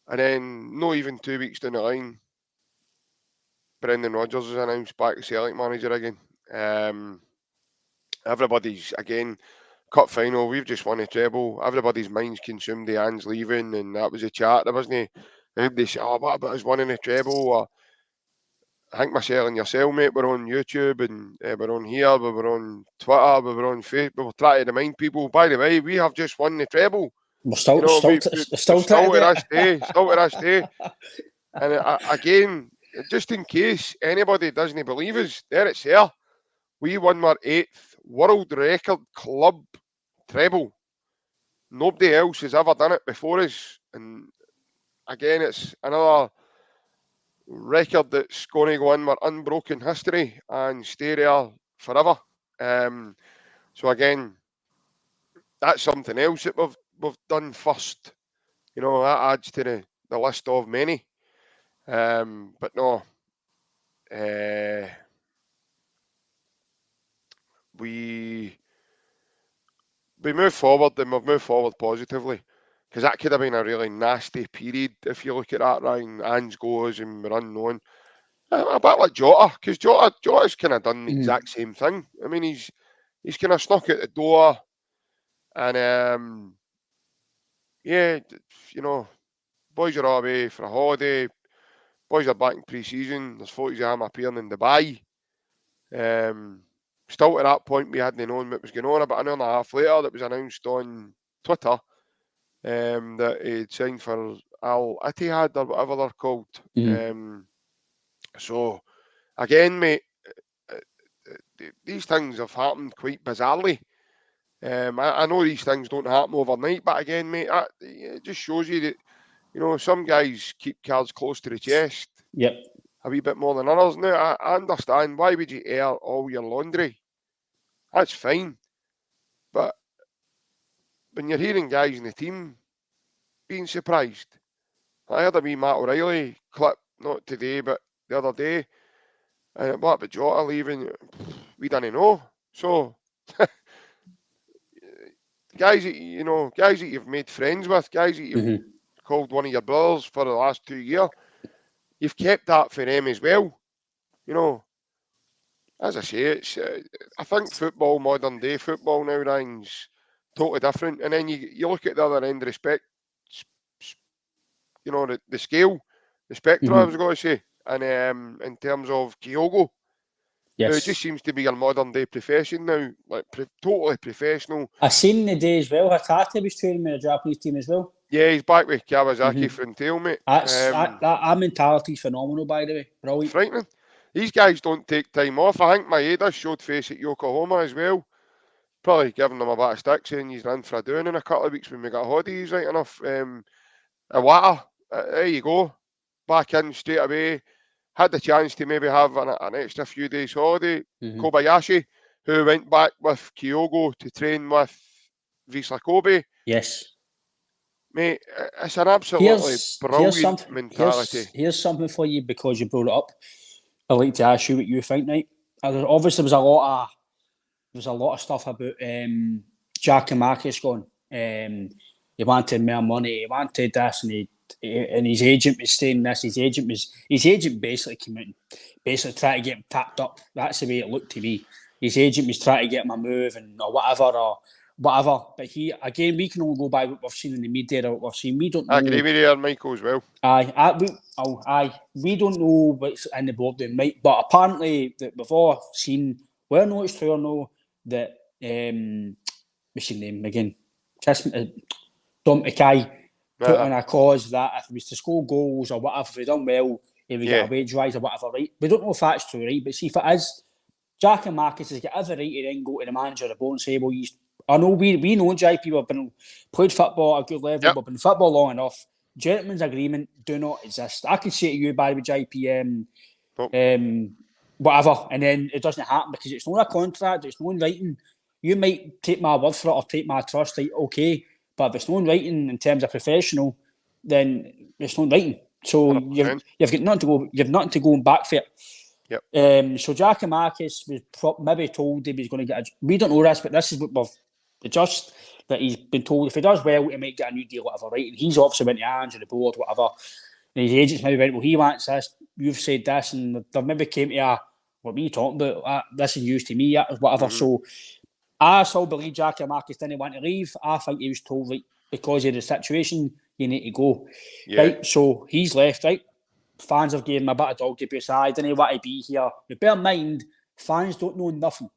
Speaker 2: And then, not even 2 weeks down the line, Brendan Rodgers is announced back as Celtic manager again. Everybody's, again, cup final, we've just won a treble. Everybody's mind's consumed the Ange leaving, and that was a chat. There wasn't everybody say, what about us winning a treble? Or I think myself and yourself, mate, we're on YouTube and we're on here, we were on Twitter, we were on Facebook. We're trying to remind people, by the way, we have just won the treble.
Speaker 3: We're still,
Speaker 2: You know,
Speaker 3: still, still trying to do it.
Speaker 2: Still to this day. And again, just in case anybody doesn't believe us, there it's there. We won our 8th world record club treble. Nobody else has ever done it before us. And again, it's another record that's going to go in with unbroken history and stay there forever. So again, that's something else that we've done first. You know, that adds to the list of many. But no, we move forward, and we've moved forward positively, because that could have been a really nasty period if you look at that. Ryan, Ange goes and we're unknown. A bit like Jota, because Jota's kind of done the exact same thing. I mean, he's kind of snuck out the door, and yeah, you know, boys are all away for a holiday. Boys are back in pre-season. There's photos of him appearing in Dubai. Still at that point, we hadn't known what was going on. About an hour and a half later, that was announced on Twitter that he'd signed for Al Ittihad or whatever they're called. So, again, mate, these things have happened quite bizarrely. I know these things don't happen overnight, but again, mate, it just shows you that, you know, some guys keep cards close to the chest.
Speaker 3: Yep.
Speaker 2: A wee bit more than others. Now, I understand, why would you air all your laundry? That's fine. But when you're hearing guys in the team being surprised, I heard a wee Matt O'Reilly clip, not today, but the other day, and what about Jota leaving? We didn't know. So, guys that you've made friends with, guys that you've called one of your brothers for the last 2 years, you've kept that for them as well. You know, as I say, it's I think football, modern day football now, Ryan's totally different. And then you look at the other end of the you know, the scale, the spectrum, I was going to say. And in terms of Kyogo, it just seems to be a modern day profession now, like totally professional.
Speaker 3: I seen the day as well, Hatate was training with the Japanese team as well.
Speaker 2: Yeah, he's back with Kawasaki Frontale, mate.
Speaker 3: That mentality's phenomenal, by the way. Brilliant.
Speaker 2: Frightening. These guys don't take time off. I think Maeda showed face at Yokohama as well. Probably giving them a bit of stick, saying he's run for a doing in a couple of weeks when we got holidays, right enough. Iwata, there you go. Back in straight away. Had the chance to maybe have an extra few days holiday. Kobayashi, who went back with Kyogo to train with Wisla Kobe.
Speaker 3: Yes.
Speaker 2: Mate, it's an absolutely brilliant mentality.
Speaker 3: Here's something for you, because you brought it up. I'd like to ask you what you think, right? Obviously, there was a lot of stuff about Giakoumakis going. He wanted more money. He wanted this, and his agent was saying this. His agent basically came out and basically tried to get him tapped up. That's the way it looked to me. His agent was trying to get him a move or whatever. But we can only go by what we've seen in the media or what we've seen. We don't know.
Speaker 2: I agree with you, Michael, as well.
Speaker 3: We don't know what's in the boardroom, right? But apparently, that we've all seen, whether or not it's true or no, that what's your name again? Dom Mackay put in a clause that if he was to score goals or whatever, if he done well, he would get a wage rise or whatever, right? We don't know if that's true, right? But see, if it is, Giakoumakis has got every right to then go to the manager of the board and say, well, I know we know JP, we've played football at a good level, we've been football long enough. Gentleman's agreement do not exist. I can say to you, Barry, with JP, whatever, and then it doesn't happen because it's not a contract, it's not in writing. You might take my word for it or take my trust, right? Okay, but if it's not in writing in terms of professional, then it's not in writing. So you've got nothing to go. You've nothing to go back for it.
Speaker 2: Yep.
Speaker 3: So Giakoumakis was maybe told he was going to get. We don't know this, but this is what we've just that he's been told if he does well, he might get a new deal, whatever, right? And he's obviously went to Ange and the board, whatever. And his agents maybe went, well, he wants this. You've said this, and they maybe came to what are you talking about? This is news to me, whatever. So I still believe Giakoumakis didn't want to leave. I think he was told, like, because of the situation, you need to go. Yeah. Right? So he's left, right? fans have given him a bit of dog abuse. I didn't want to be here. But bear in mind, fans don't know nothing.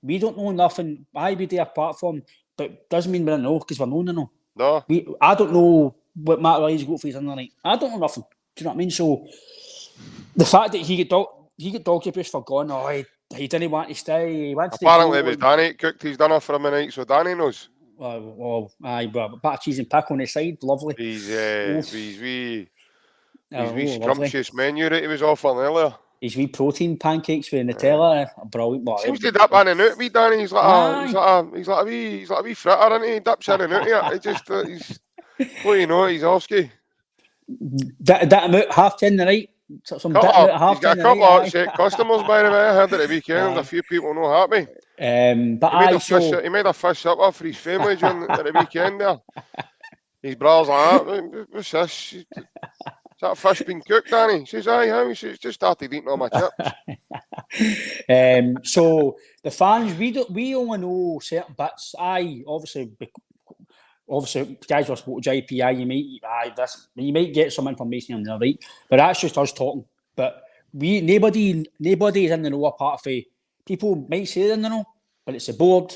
Speaker 3: We don't know nothing. I be their platform, but doesn't mean we don't know because we're known to know.
Speaker 2: No.
Speaker 3: I don't know what Matt Riley's got for his undernight. I don't know nothing. Do you know what I mean? So the fact that he get dog abuse for going, he didn't want to stay. He wants
Speaker 2: Apparently
Speaker 3: to
Speaker 2: it was Danny that cooked his dinner for him tonight, so Danny knows.
Speaker 3: Aye, but a bit of cheese and pickle on the side, lovely.
Speaker 2: His wee
Speaker 3: Lovely.
Speaker 2: scrumptious menu that he was offering earlier.
Speaker 3: His wee protein pancakes with Nutella, brilliant. Well,
Speaker 2: Seems to dip in and out, wee Danny. He's like a wee fritter, isn't he? He dips in and out here. He just he's what you know, he's Osky.
Speaker 3: That about 10:30 tonight. Some
Speaker 2: He's got a couple of upset customers, by the way. I heard at the weekend. A few people not happy.
Speaker 3: But
Speaker 2: he made a fish supper for his family during at the weekend there. His brother's like, what's this? Is that fish been cooked, Danny? He says, aye, how? He says, just started eating all my chips.
Speaker 3: So the fans, we only know certain bits. Obviously, guys were spoke to JPI, you might get some information on there, right? But that's just us talking. But nobody is in the know apart from people might say they're in the know, but it's the board,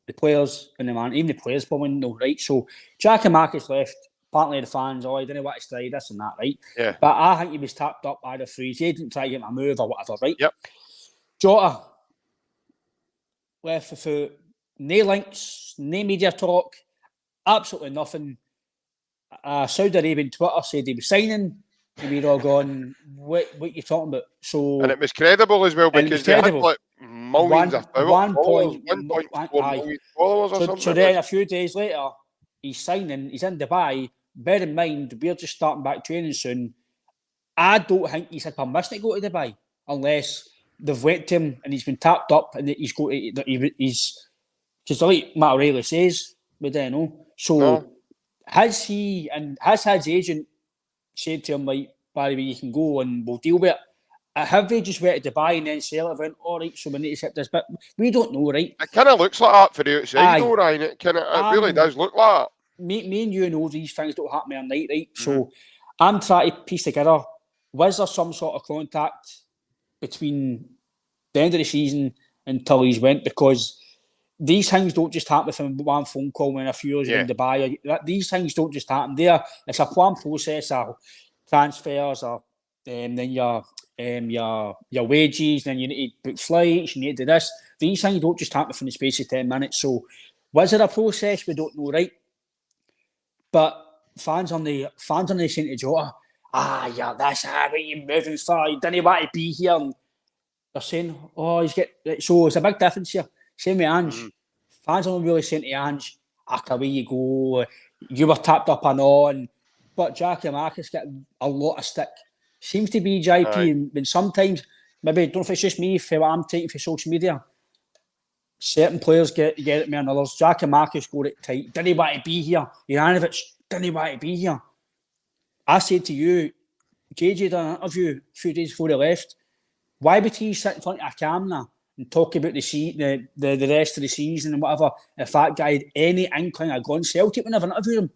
Speaker 3: the players, and the man. Even the players probably know, right? So Jack and Marcus left. Partly the fans, he didn't want to stay, this and that, right?
Speaker 2: Yeah.
Speaker 3: But I think he was tapped up by the freeze. He didn't try to get my move or whatever, right?
Speaker 2: Yep.
Speaker 3: Jota left for no links, no media talk, absolutely nothing. Saudi Arabian Twitter said he was signing, and we were all going, what you talking about? So,
Speaker 2: and it was credible as well because they had like millions of followers, 1.4 million followers or something.
Speaker 3: So then a few days later, he's signing, he's in Dubai. Bear in mind, we're just starting back training soon. I don't think he's had permission to go to Dubai unless they've went to him and he's been tapped up and he's got he's because like Matt O'Reilly says, we don't know. So has his agent said to him, like, by the way, you can go and we'll deal with it? Have they just went to Dubai and then sell it? Went, all right, so we need to accept this, but we don't know, right?
Speaker 2: It kind of looks like that for the outside, though, Ryan. It really does look like that.
Speaker 3: Me and you know these things don't happen at night, right? Mm-hmm. So I'm trying to piece together, was there some sort of contact between the end of the season until he's went? Because these things don't just happen from one phone call when a few years in Dubai. These things don't just happen there. It's a planned process of transfers or then your wages, then you need to book flights, you need to do this. These things don't just happen from the space of 10 minutes. So was it a process? We don't know, right? But fans on the saying to Jota, that's how you're moving far. You didn't want to be here. And they're saying, so it's a big difference here. Same with Ange. Mm-hmm. Fans aren't really saying to Ange, away you go, you were tapped up and on. But Jackie Marcus get a lot of stick. Seems to be JP, and sometimes, maybe, I don't know if it's just me, for what I'm taking for social media, certain players get it more than others. Jackie Marcus got it tight. Didn't want to be here. Juranovic didn't want to be here. I said to you, JJ done an interview a few days before he left. Why would he sit in front of a camera and talk about the rest of the season and whatever if that guy had any inkling of going? Celtic would never interview him.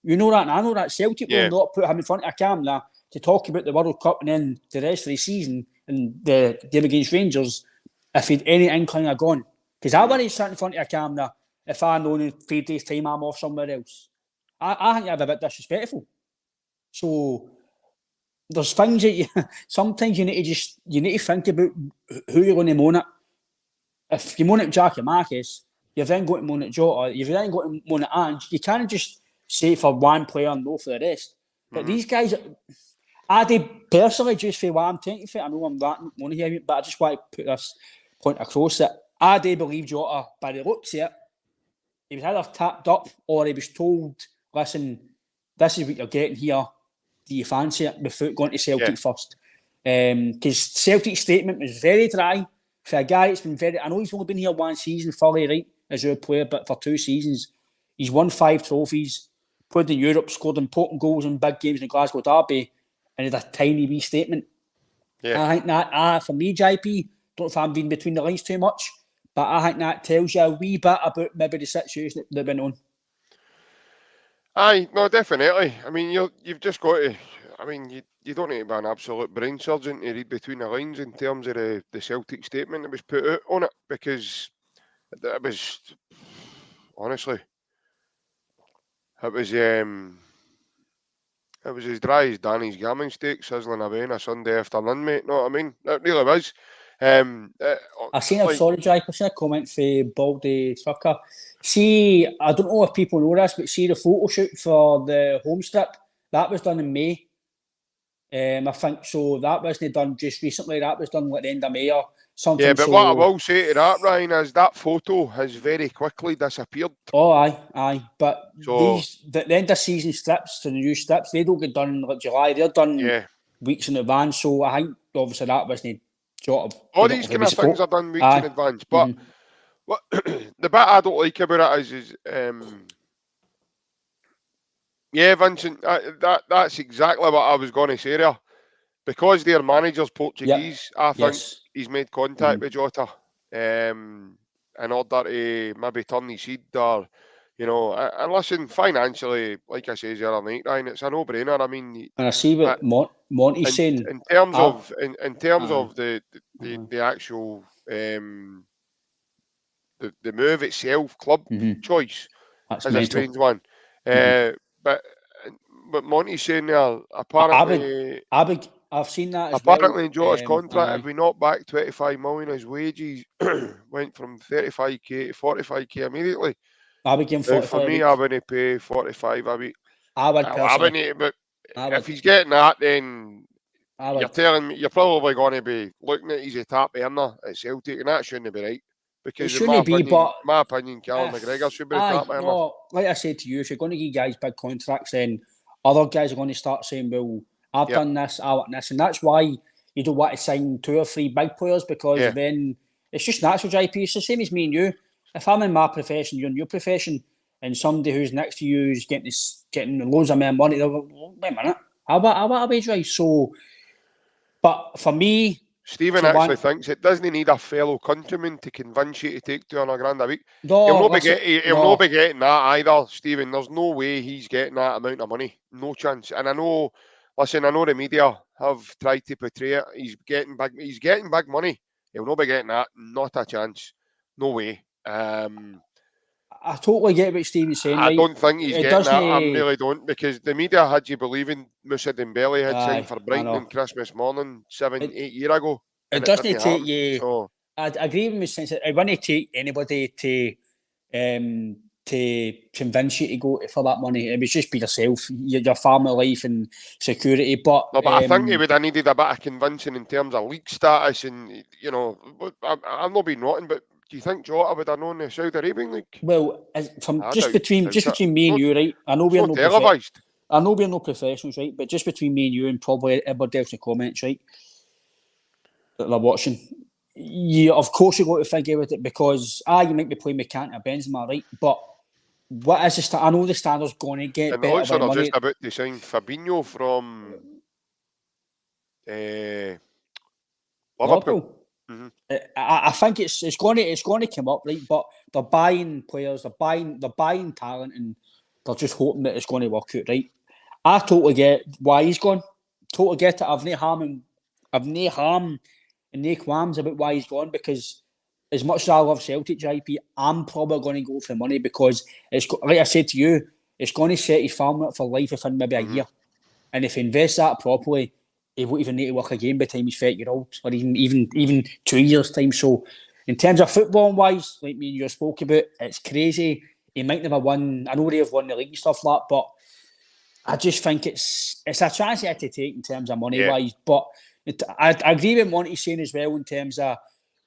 Speaker 3: You know that, and I know that. Celtic will not put him in front of a camera to talk about the World Cup and then the rest of the season and the game against Rangers if he'd any inkling of gone. Because I wouldn't sit in front of a camera if I know in 3 days' time I'm off somewhere else. I think that'd be a bit disrespectful. So there's things that sometimes you need to think about who you're going to moan at. If you moan at Jackie Marcus, you've then got to moan at Jota, you've then got to moan at Ange. You can't just say for one player and no for the rest. But these guys, I do personally, just for what I'm taking for it, I know I'm that money here, but I just want to put this point across that I do believe Jota, by the looks of it, he was either tapped up or he was told, listen, this is what you're getting here. Do you fancy it without going to Celtic first? Because Celtic's statement was very dry for a guy that's been very. I know he's only been here one season, fully right as a player, but for 2 seasons, he's won 5 trophies, played in Europe, scored important goals in big games in the Glasgow Derby, and had a tiny wee statement. Yeah. I think that for me, JP, don't know if I'm being between the lines too much, but I think that tells you a wee bit about maybe the situation that went on.
Speaker 2: Aye, no, definitely. I mean, you've just got to. I mean, you don't need to be an absolute brain surgeon to read between the lines in terms of the Celtic statement that was put out on it, because it was, honestly, it was as dry as Danny's gammon steak sizzling away on a Sunday afternoon, mate. Know what I mean? It really was.
Speaker 3: I seen a comment for Baldy Trucker. See, I don't know if people know this, but see the photo shoot for the home strip, that was done in May. I think so. That wasn't done just recently. That was done at the end of May or something.
Speaker 2: Yeah, but what I will say to that, Ryan, is that photo has very quickly disappeared.
Speaker 3: Oh, aye. But the end of season strips, the new strips, they don't get done like July. They're done weeks in advance. So I think obviously that wasn't sort of.
Speaker 2: All these kind of things are done weeks in advance. But what the bit I don't like about it is yeah, Vincent, that's exactly what I was going to say there. Because their manager's Portuguese, I think he's made contact with Jota in order to maybe turn his head or, you know, and listen, financially, like I said the other night, Ryan, it's a no-brainer. I mean,
Speaker 3: and I see what Monty's saying.
Speaker 2: In terms of the actual the move itself, club choice,
Speaker 3: that's
Speaker 2: is a strange one. But Monty's saying there, apparently,
Speaker 3: I've seen that as
Speaker 2: apparently in Jota's contract, if we knock back 25 million, his wages went from 35k to 45k immediately.
Speaker 3: I would give him 45.
Speaker 2: For me, I wouldn't pay 45 a week.
Speaker 3: I would personally.
Speaker 2: But if he's getting that, then you're telling me you're probably going to be looking at he's a top earner at Celtic, and that shouldn't be right. Because in my opinion, Callum McGregor should be the top earner.
Speaker 3: No, like I said to you, if you're going to give guys big contracts, then other guys are going to start saying, well, I've done this, I want this. And that's why you don't want to sign 2 or 3 big players, because then it's just natural, JP. It's the same as me and you. If I'm in my profession, you're in your profession, and somebody who's next to you is getting loads of money, they'll go, wait a minute, I want a wage rise. So, but for me,
Speaker 2: Stephen actually thinks it doesn't need a fellow countryman to convince you to take £200,000 a week.
Speaker 3: No,
Speaker 2: he'll not be getting that either, Stephen. There's no way he's getting that amount of money. No chance. And I know the media have tried to portray it. He's getting big money. He'll not be getting that. Not a chance. No way.
Speaker 3: I totally get what Stephen's saying.
Speaker 2: I don't think he's getting that. I really don't, because the media had you believing Moussa Dembele had signed for Brighton on Christmas morning 8 years ago.
Speaker 3: It doesn't take you. So, I agree with him in the sense that it wouldn't take anybody to convince you to go for that money. It would just be yourself, your family life and security. But
Speaker 2: I think he would have needed a bit of convincing in terms of league status, and you know, I'm not being rotten, but do you think Jota would have known the Saudi Arabian league?
Speaker 3: Well, between me and you, right? I know we're not televised. I know we're no professionals, right? But just between me and you, and probably everybody else in the comments, right, that they're watching, of course you've got to figure with it, because you might be playing with Cantona, Benzema, right? But what is the I know the standard's going to get better.
Speaker 2: It looks like they're just about to sign Fabinho from Liverpool. Mm-hmm.
Speaker 3: I think it's going to come up, right? But they're buying players, they're buying talent, and they're just hoping that it's going to work out, right? I totally get why he's gone. Totally get it. I've no harm and no qualms about why he's gone, because as much as I love Celtic, JP, I'm probably going to go for money, because it's like I said to you, it's going to set his family up for life within maybe a year. And if he invests that properly, he won't even need to work again by the time he's 30 years old, or even 2 years' time. So, in terms of football wise, like me and you spoke about, it's crazy. He might never win. I know they have won the league and stuff like that, but I just think it's a chance he had to take in terms of money wise. But I agree with Monty saying as well in terms of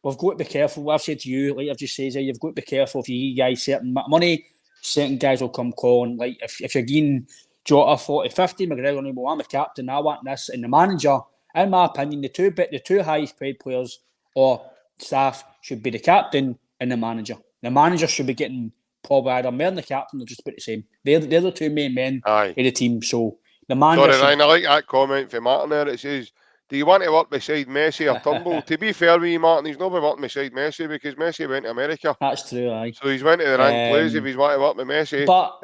Speaker 3: we've got to be careful. What I've said to you, like I've just said, you've got to be careful if you give guys certain money. Certain guys will come calling. Like if you're getting Jota 40-50, McGregor, well, I'm a captain, I want this. And the manager, in my opinion, the two highest paid players or staff should be the captain and the manager. The manager should be getting probably either more than the captain or just about the same. They're the two main men in the team. So the manager.
Speaker 2: Sorry, Ryan, I like that comment from Martin there. It says do you want to work beside Messi or Turnbull? To be fair with you, Martin, he's not been working beside Messi because Messi went to America.
Speaker 3: That's true, aye.
Speaker 2: So he's went to the wrong place if he's want to work with Messi.
Speaker 3: But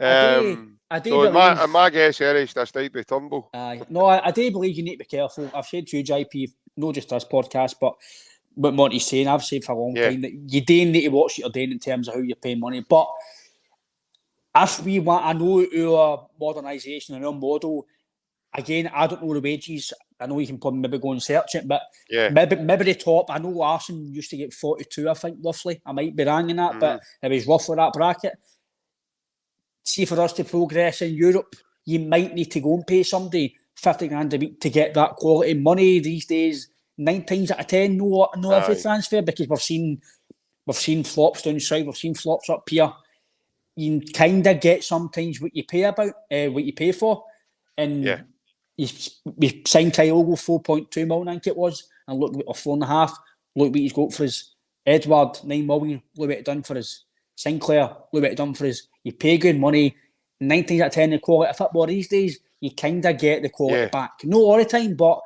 Speaker 3: I do
Speaker 2: so
Speaker 3: believe...
Speaker 2: in my guess, Erich, I stayed with Turnbull.
Speaker 3: Aye. No, I do believe you need to be careful. I've said to you, JP, not just this podcast, but what Monty's saying, I've said for a long time that you do need to watch what you're doing in terms of how you pay money. But if we want, I know our modernisation and our model, again, I don't know the wages. I know you can probably maybe go and search it, but maybe the top, I know Arsenal used to get 42, I think, roughly. I might be wrong in that, but it was roughly that bracket. See, for us to progress in Europe, you might need to go and pay somebody 50 grand a week to get that quality money these days. 9 times out of 10, no every transfer, because we've seen flops down south, we've seen flops up here. You kind of get sometimes what you pay for, and we signed Kyle 4.2 million, I think it was, and look or 4.5. Look what he's got for us. Edward 9 million. Look what it done for us. Sinclair, look what it done for us. You pay good money. 9 times out of 10, the quality of football these days, you kind of get the quality back. Not all the time, but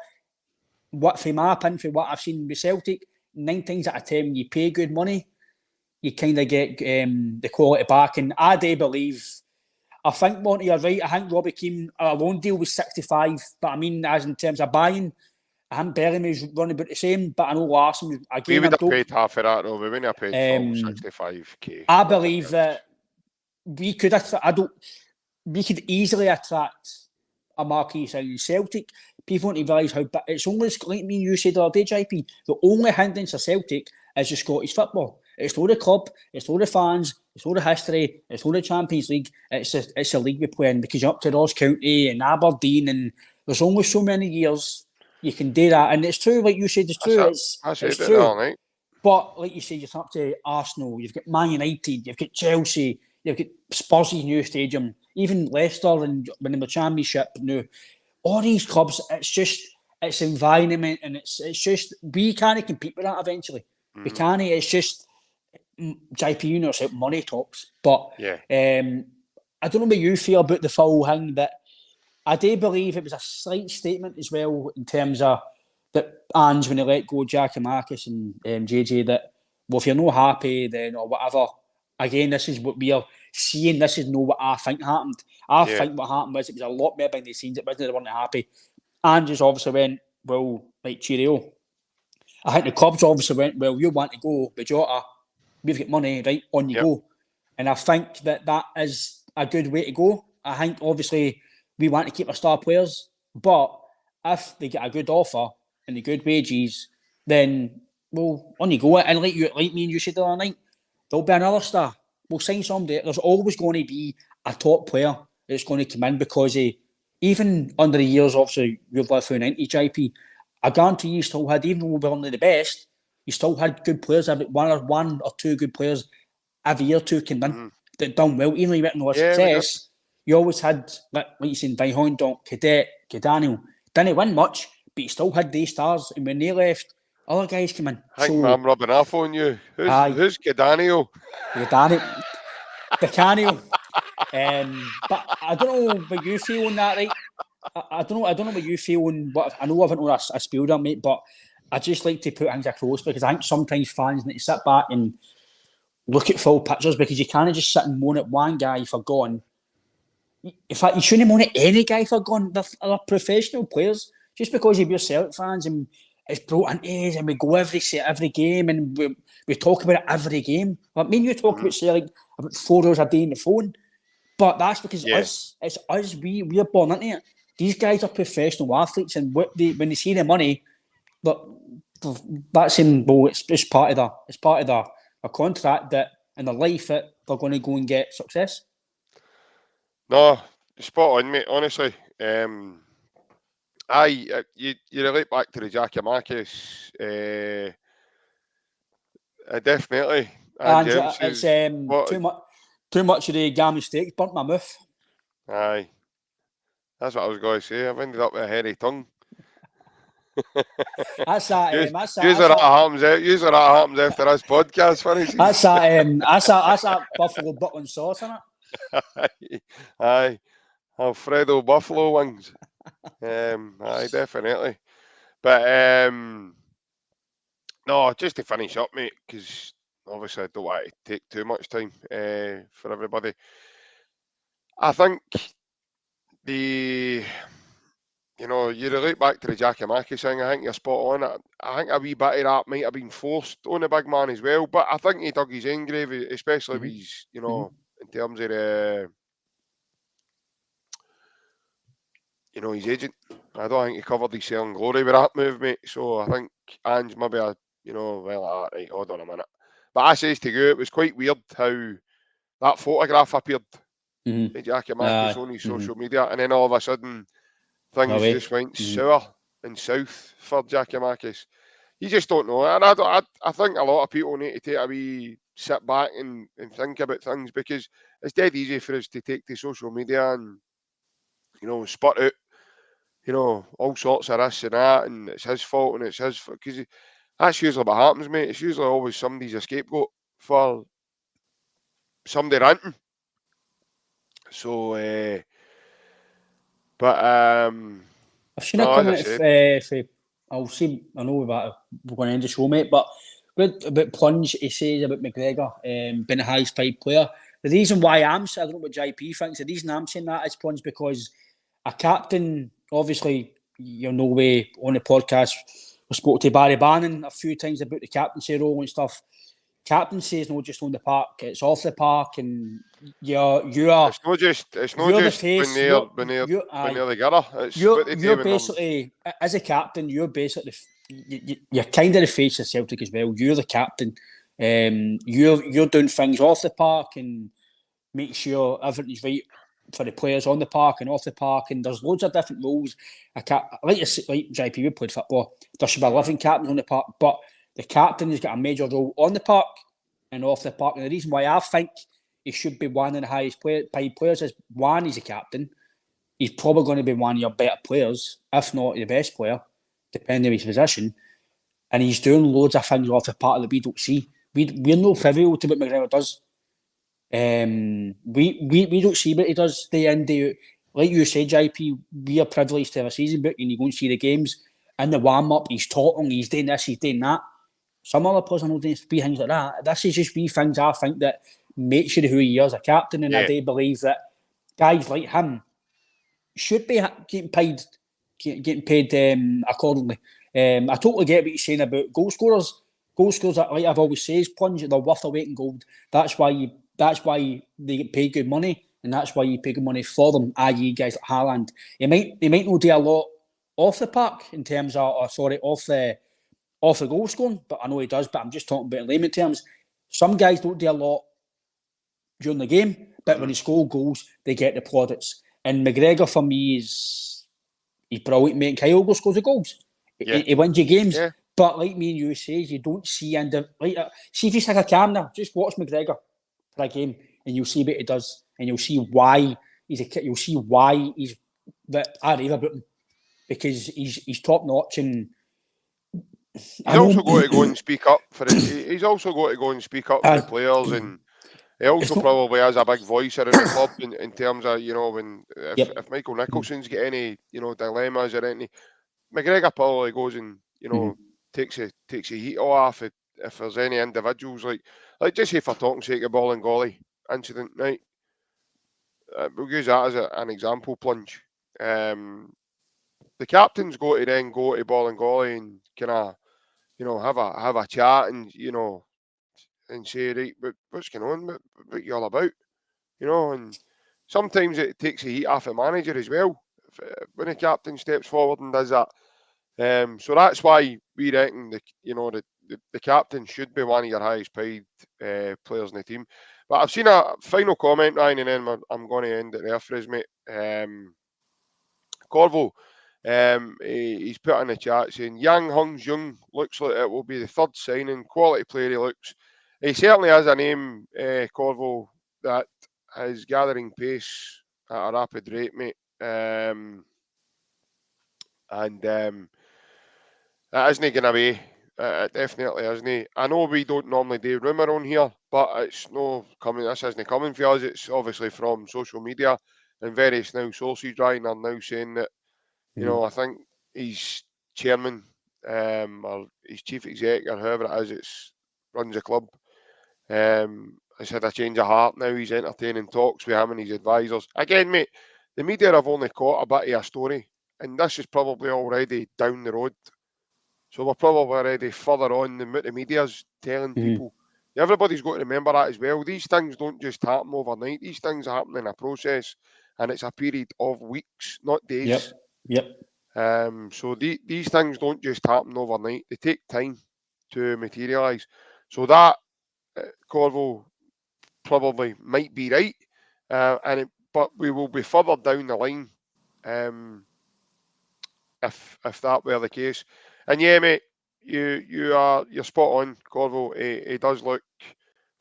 Speaker 3: from my opinion, from what I've seen with Celtic, 9 times out of 10, when you pay good money, you kind of get the quality back. And I do believe, I think, Monty, you're right. I think Robbie Keane, a loan deal was 65, but I mean, as in terms of buying, I think Bellamy's running about the same, but I know Larson was, again,
Speaker 2: we would have paid half of that, though. We wouldn't have paid full 65k.
Speaker 3: I believe that we could easily attract a marquee signing in Celtic. People don't realise how bad it's only, like me and you said the other day, JP, the only hindrance of Celtic is the Scottish football. It's not the club, it's not the fans, it's not the history, it's not the Champions League, it's a league we play in, because you're up to Ross County and Aberdeen, and there's only so many years you can do that. And it's true, like you said, it's true. It's true.
Speaker 2: All right.
Speaker 3: But like you said, you're up to Arsenal, you've got Man United, you've got Chelsea, you've got Spurs' new stadium, even Leicester and winning the Championship now. All these clubs, it's environment, and it's just, we can't compete with that eventually. We can't. It's just, JP, you know, it's money talks. But I don't know what you feel about the full thing, that I do believe it was a slight statement as well in terms of that Ange, when they let go Jack and Marcus and JJ, that, well, if you're not happy then or whatever, again, this is what we are seeing. This is not what I think happened. I think what happened was it was a lot more behind the scenes. It wasn't they weren't happy. Ange just obviously went, well, like, cheerio. I think the clubs obviously went, well, you want to go, but Jota, we've got money, right, on you go. And I think that is a good way to go. I think, obviously, we want to keep our star players, but if they get a good offer and the good wages, then, well, on you go. And like me and you said the other night, there'll be another star. We'll sign somebody. There's always going to be a top player that's going to come in, because even under the years, obviously, we've lived through 90, JP, I guarantee you still had, even though we were only the best, you still had good players, one or two good players every year or two came in that done well. Even though you weren't no success, you always had, like you said, Van Hooijdonk, Cadet, Daniel. Didn't win much, but you still had these stars. And when they left, other guys came in.
Speaker 2: I think I'm rubbing off on you. Who's Daniel?
Speaker 3: Daniel. But I don't know what you feel on that, right? I don't know what you feel on what I know. I haven't know I spilled on, mate, but I just like to put things across, because I think sometimes fans need to sit back and look at full pictures, because you can't just sit and moan at one guy for gone. In fact, you shouldn't moan at any guy for gone. They're professional players. Just because you're Celtic fans and it's brought into us and we go every game and we talk about it every game. I mean, you talk about Celtic about 4 hours a day on the phone, but that's because it's us. We're born into it. These guys are professional athletes, and when they see the money, that's in. Well, it's part of a contract that in their life that they're going to go and get success.
Speaker 2: No, spot on, mate. Honestly, you relate back to the Jackie Marcus. Definitely.
Speaker 3: And it's too much of the gammy steaks burnt my mouth.
Speaker 2: Aye, that's what I was going to say. I've ended up with a hairy tongue.
Speaker 3: That's that.
Speaker 2: Usually that happens after this podcast finishes.
Speaker 3: That's that buffalo buttland sauce, isn't it?
Speaker 2: Aye, Alfredo buffalo wings. Aye, definitely. But no, just to finish up, mate, because obviously I don't want to take too much time for everybody. I think you relate back to the Giakoumakis thing. I think you're spot on. I think a wee bit of that might have been forced on the big man as well. But I think he dug his own grave, especially with his, in terms of his agent. I don't think he covered his selling glory with that move, mate. So I think Ange maybe right, hold on a minute. But I says to you, it was quite weird how that photograph appeared. The Giakoumakis on his social media, and then all of a sudden things just went sour and south for Giakoumakis. You just don't know, and I think a lot of people need to take a wee sit back and think about things, because it's dead easy for us to take to social media and spot out all sorts of this and that, and it's his fault and it's his fault, because that's usually what happens, mate. It's usually always somebody's a scapegoat for somebody ranting. So, but
Speaker 3: I've seen a comment I'll see. I know we're going to end the show, mate, but about Plunge, he says about McGregor being a highest paid player. The reason why I don't know what JP thinks, the reason I'm saying that is Plunge because a captain, obviously, way on the podcast, we spoke to Barry Bannon a few times about the captaincy role and stuff. Captaincy is not just on the park; it's off the park, and you are.
Speaker 2: It's not just the face, when they're together.
Speaker 3: You're basically, as a captain, you're basically you're kind of the face of Celtic as well. You're the captain. You're doing things off the park and make sure everything's right for the players on the park and off the park. And there's loads of different roles. Like JP, we played football. There should be 11 captains on the park, but the captain has got a major role on the park and off the park. And the reason why I think he should be one of the highest paid players is, one, he's a captain. He's probably going to be one of your better players, if not the best player, depending on his position. And he's doing loads of things off the park that we don't see. We're no trivial to what McGregor does. We don't see what he does day in, day out. Like you said, JP, we are privileged to have a season book and you go and see the games. In the warm-up, he's talking, he's doing this, he's doing that. Some other players are not doing things like that. This is just wee things I think that makes you who he is, a captain, and I do believe that guys like him should be getting paid accordingly. I totally get what you're saying about goal scorers. Goal scorers, like I've always said, Plunge, they're worth their weight in gold. That's why they get paid good money, and that's why you pay good money for them, i.e. guys like Haaland. He might not do a lot off the park in terms of, off the goal scoring, but I know he does, but I'm just talking about in layman terms. Some guys don't do a lot during the game, but when they score goals, they get the plaudits. And McGregor, for me, he's brilliant, mate. Kyle scores the goals.
Speaker 2: Yeah.
Speaker 3: He wins your games.
Speaker 2: Yeah.
Speaker 3: But like me and you say, you don't see see if he's like a camera, just watch McGregor for a game, and you'll see what he does, and you'll see why he's that I rave about him, because he's top notch, and
Speaker 2: he's also got to go and speak up for it. He's also got to go and speak up for the players, and he also probably has a big voice around the club in terms of if Michael Nicholson's got any dilemmas or anything, McGregor probably goes and takes the heat off if there's any individuals like just say, for talking sake, of ball and golly incident, right? We'll use that as an example. Plunge. The captain's got to then go to ball and golly and kind of have a chat and and say, right, what's going on, what you all about, and sometimes it takes the heat off the manager as well when the captain steps forward and does that. So that's why we reckon the captain should be one of your highest paid players in the team. But I've seen a final comment, Ryan, and then I'm going to end it there for us, mate. Corvo, he's put in the chat saying, Yang Hung-Jung looks like it will be the third signing. Quality player he looks. He certainly has a name, Corvo, that is gathering pace at a rapid rate, mate. It isn't going away. It definitely isn't. I know we don't normally do rumour on here, but it's no coming. This isn't coming for us. It's obviously from social media and various now sources, Ryan, are now saying that I think his chairman or his chief exec, or whoever it is that's runs the club, has had a change of heart now. He's entertaining talks with him and his advisors. Again, mate, the media have only caught a bit of a story, and this is probably already down the road. So we're probably already further on than what the media's telling people. Everybody's got to remember that as well. These things don't just happen overnight. These things happen in a process, and it's a period of weeks, not days.
Speaker 3: Yep.
Speaker 2: So these things don't just happen overnight. They take time to materialise. So that Corvo probably might be right, but we will be further down the line if that were the case. And yeah, mate, you're spot on, Corvo. He does look,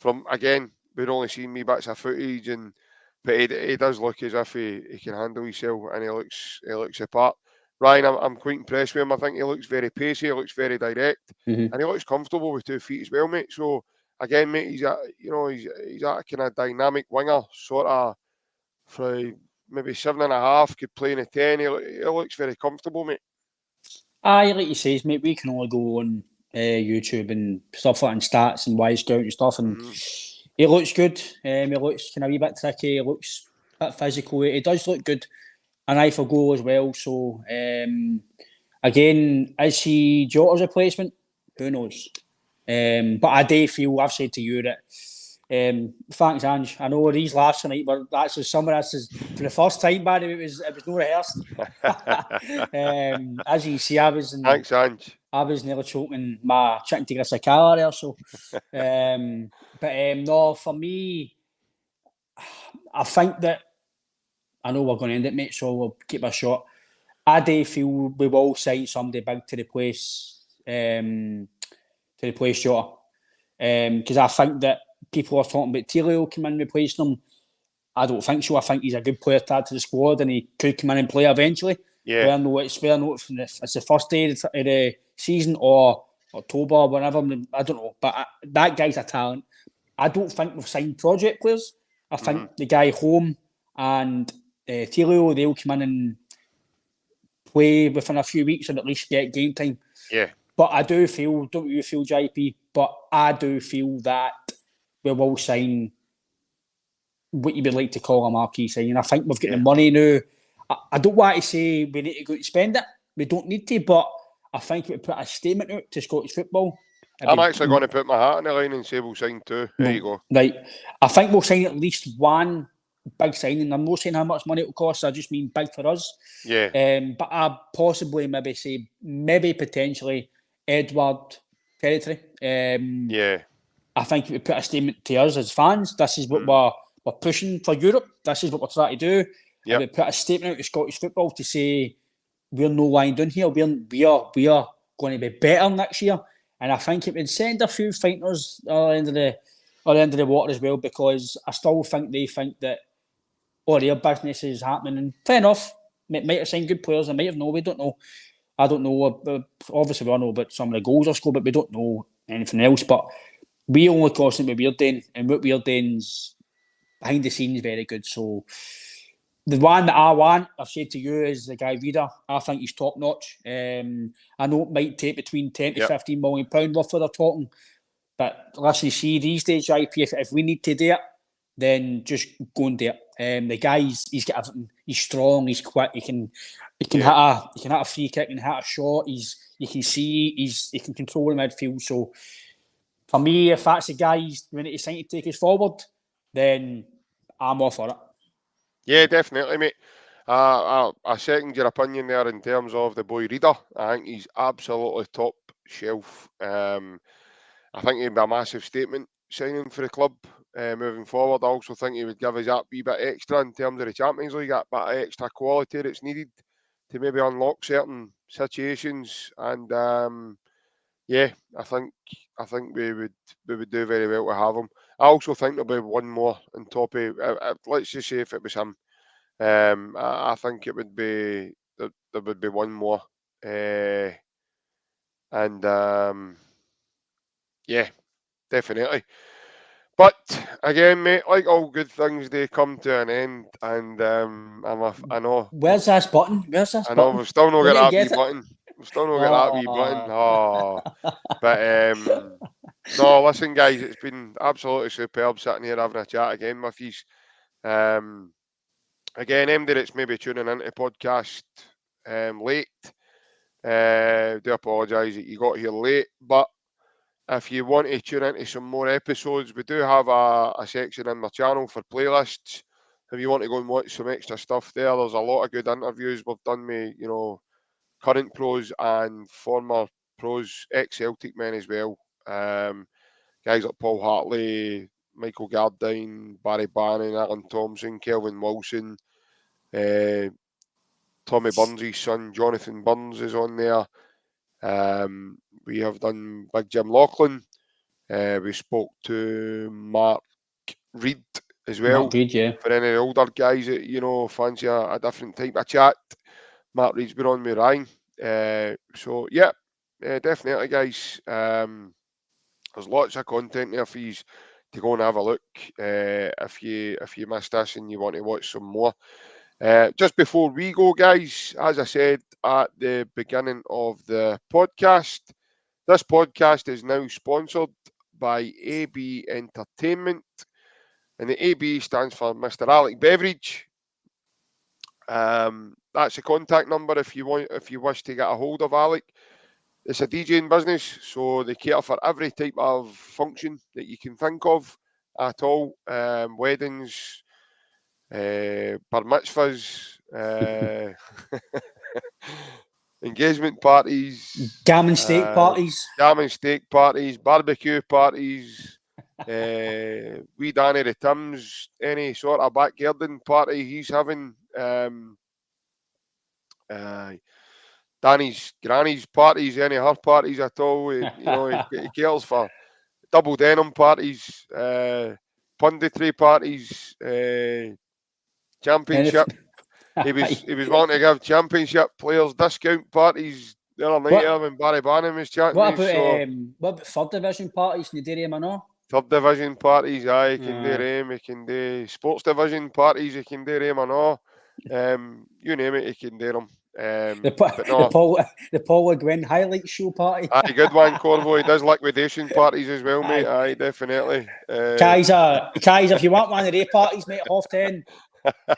Speaker 2: from again, we've only seen me bits of footage, but he does look as if he can handle himself, and he looks the part. Ryan, I'm quite impressed with him. I think he looks very pacey, he looks very direct, and he looks comfortable with 2 feet as well, mate. So again, mate, he's a kind of dynamic winger, sort of for maybe 7.5, could play in a 10. He looks very comfortable, mate.
Speaker 3: Aye, like you says, mate, we can only go on YouTube and stuff like and stats and Y-Scout and stuff, and he looks good. He looks kind of a wee bit tricky. He looks a bit physical. He does look good. An eye for goal as well. So, again, is he Jota's replacement? Who knows? But I do feel, I've said to you that, thanks, Ange. I know these laughs tonight, but actually some of this is for the first time, by the way, it was no rehearsed. As you see,
Speaker 2: Thanks, Ange.
Speaker 3: I was nearly choking my chicken tikka sakala there. So, no, for me, I think that, I know we're going to end it, mate, so we'll keep a shot. I do feel we will sign somebody big to replace Jota. Because I think that people are talking about Tilio come in replacing him. I don't think so. I think he's a good player to add to the squad, and he could come in and play eventually.
Speaker 2: Yeah.
Speaker 3: Whether or not it's the first day of the season or October or whatever, I don't know. But that guy's a talent. I don't think we've signed project players. I think the guy Home and Tilio, they'll come in and play within a few weeks and at least get game time.
Speaker 2: Yeah.
Speaker 3: But I do feel, don't you feel, JP? But I do feel that we will sign what you would like to call a marquee signing. I think we've got the money now. I don't want to say we need to go and spend it. We don't need to, but I think we put a statement out to Scottish football.
Speaker 2: I'm actually going to put my hat in the line and say we'll sign 2. There you go.
Speaker 3: Right. I think we'll sign at least one big signing. I'm not saying how much money it will cost. I just mean big for us.
Speaker 2: Yeah.
Speaker 3: But I possibly potentially Edward territory.
Speaker 2: Yeah.
Speaker 3: I think we put a statement to us as fans. This is what we're pushing for Europe. This is what we're trying to do.
Speaker 2: Yep.
Speaker 3: We put a statement out to Scottish football to say we're no lying down here. We are going to be better next year. And I think it would send a few fighters at the end of the water as well, because I still think they think that their business is happening. And fair enough, might have signed good players. They might have we don't know. I don't know. Obviously, we all know about some of the goals are scored, but we don't know anything else. But we only constantly what we're doing, and what we're doing's behind the scenes very good. So the one that I want, I've said to you, is the guy Vida. I think he's top notch. I know it might take between 10 to 15 million pound worth of they're talking, but listen, see these days, IP, if we need to do it, then just go and do it. The guy's he's got everything. He's strong. He's quick. He can hit a free kick and hit a shot. You can see he can control the midfield. So for me, if that's the guy we need to sign to take us forward, then I'm all for it.
Speaker 2: Yeah, definitely, mate. I second your opinion there in terms of the boy Reader. I think he's absolutely top shelf. I think he'd be a massive statement signing for the club moving forward. I also think he would give us that wee bit extra in terms of the Champions League, that bit of extra quality that's needed to maybe unlock certain situations. And I think we would do very well to have him. I also think there'll be one more on top of. Let's just say if it was him, I think it would be there would be one more, definitely. But again, mate, like all good things, they come to an end, and I know.
Speaker 3: Where's this button?
Speaker 2: I know we've still not got that wee button. still not got that wee button. Oh, but no, listen, guys, it's been absolutely superb sitting here having a chat again with you. Again, anybody that's maybe tuning into the podcast late, do apologise that you got here late, but if you want to tune into some more episodes, we do have a section in the channel for playlists. If you want to go and watch some extra stuff there's a lot of good interviews we've done with, current pros and former pros, ex-Celtic men as well. Guys like Paul Hartley, Michael Gardine, Barry Bannon, Alan Thompson, Kelvin Wilson, Tommy Burns' son, Jonathan Burns is on there. We have done Big Jim Laughlin. We spoke to Mark Reid as well.
Speaker 3: Mark Reid, yeah.
Speaker 2: For any older guys that, fancy a different type of chat, Mark Reid's been on with Ryan. So, yeah, definitely, guys. There's lots of content there for you to go and have a look if you missed this and you want to watch some more. Just before we go, guys, as I said at the beginning of the podcast, this podcast is now sponsored by AB Entertainment, and the AB stands for Mr. Alec Beveridge. That's the contact number if you wish to get a hold of Alec. It's a DJing business, so they cater for every type of function that you can think of at all. Weddings, bar mitzvahs, engagement parties,
Speaker 3: Gammon steak parties,
Speaker 2: barbecue parties, wee Danny the Tims, any sort of back garden party he's having. Danny's granny's parties, any of her parties at all. He cares for double denim parties, punditry parties, championship. He was wanting to give championship players discount parties the other night when Barry Bannon was chatting.
Speaker 3: What about third division parties? Can you do them or no?
Speaker 2: Third division parties, aye, you can do them. You can do sports division parties, you can do them or no. You name it, you can do them.
Speaker 3: The Paul Le Guin highlight show party.
Speaker 2: Aye, good one, Corvo. He does liquidation parties as well, mate. Aye, definitely.
Speaker 3: Kaiser, if you want one of their parties, mate, 10:30.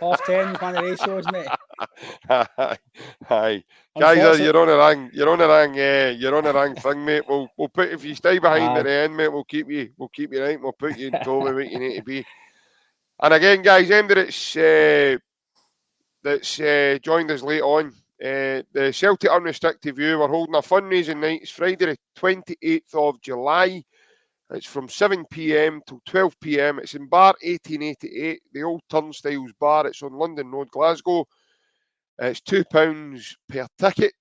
Speaker 3: 10:30, one of their shows, mate.
Speaker 2: Aye. Kaiser, you're on a rang thing, mate. We'll put, if you stay behind at the end, mate, we'll keep you right. We'll put you in tow with what you need to be. And again, guys, anybody that's joined us late on, the Celtic Unrestricted View, we're holding a fundraising night. It's Friday the 28th of July. It's from 7 p.m. till 12 p.m. It's in Bar 1888, the old Turnstiles Bar. It's on London Road, Glasgow. It's £2 per ticket.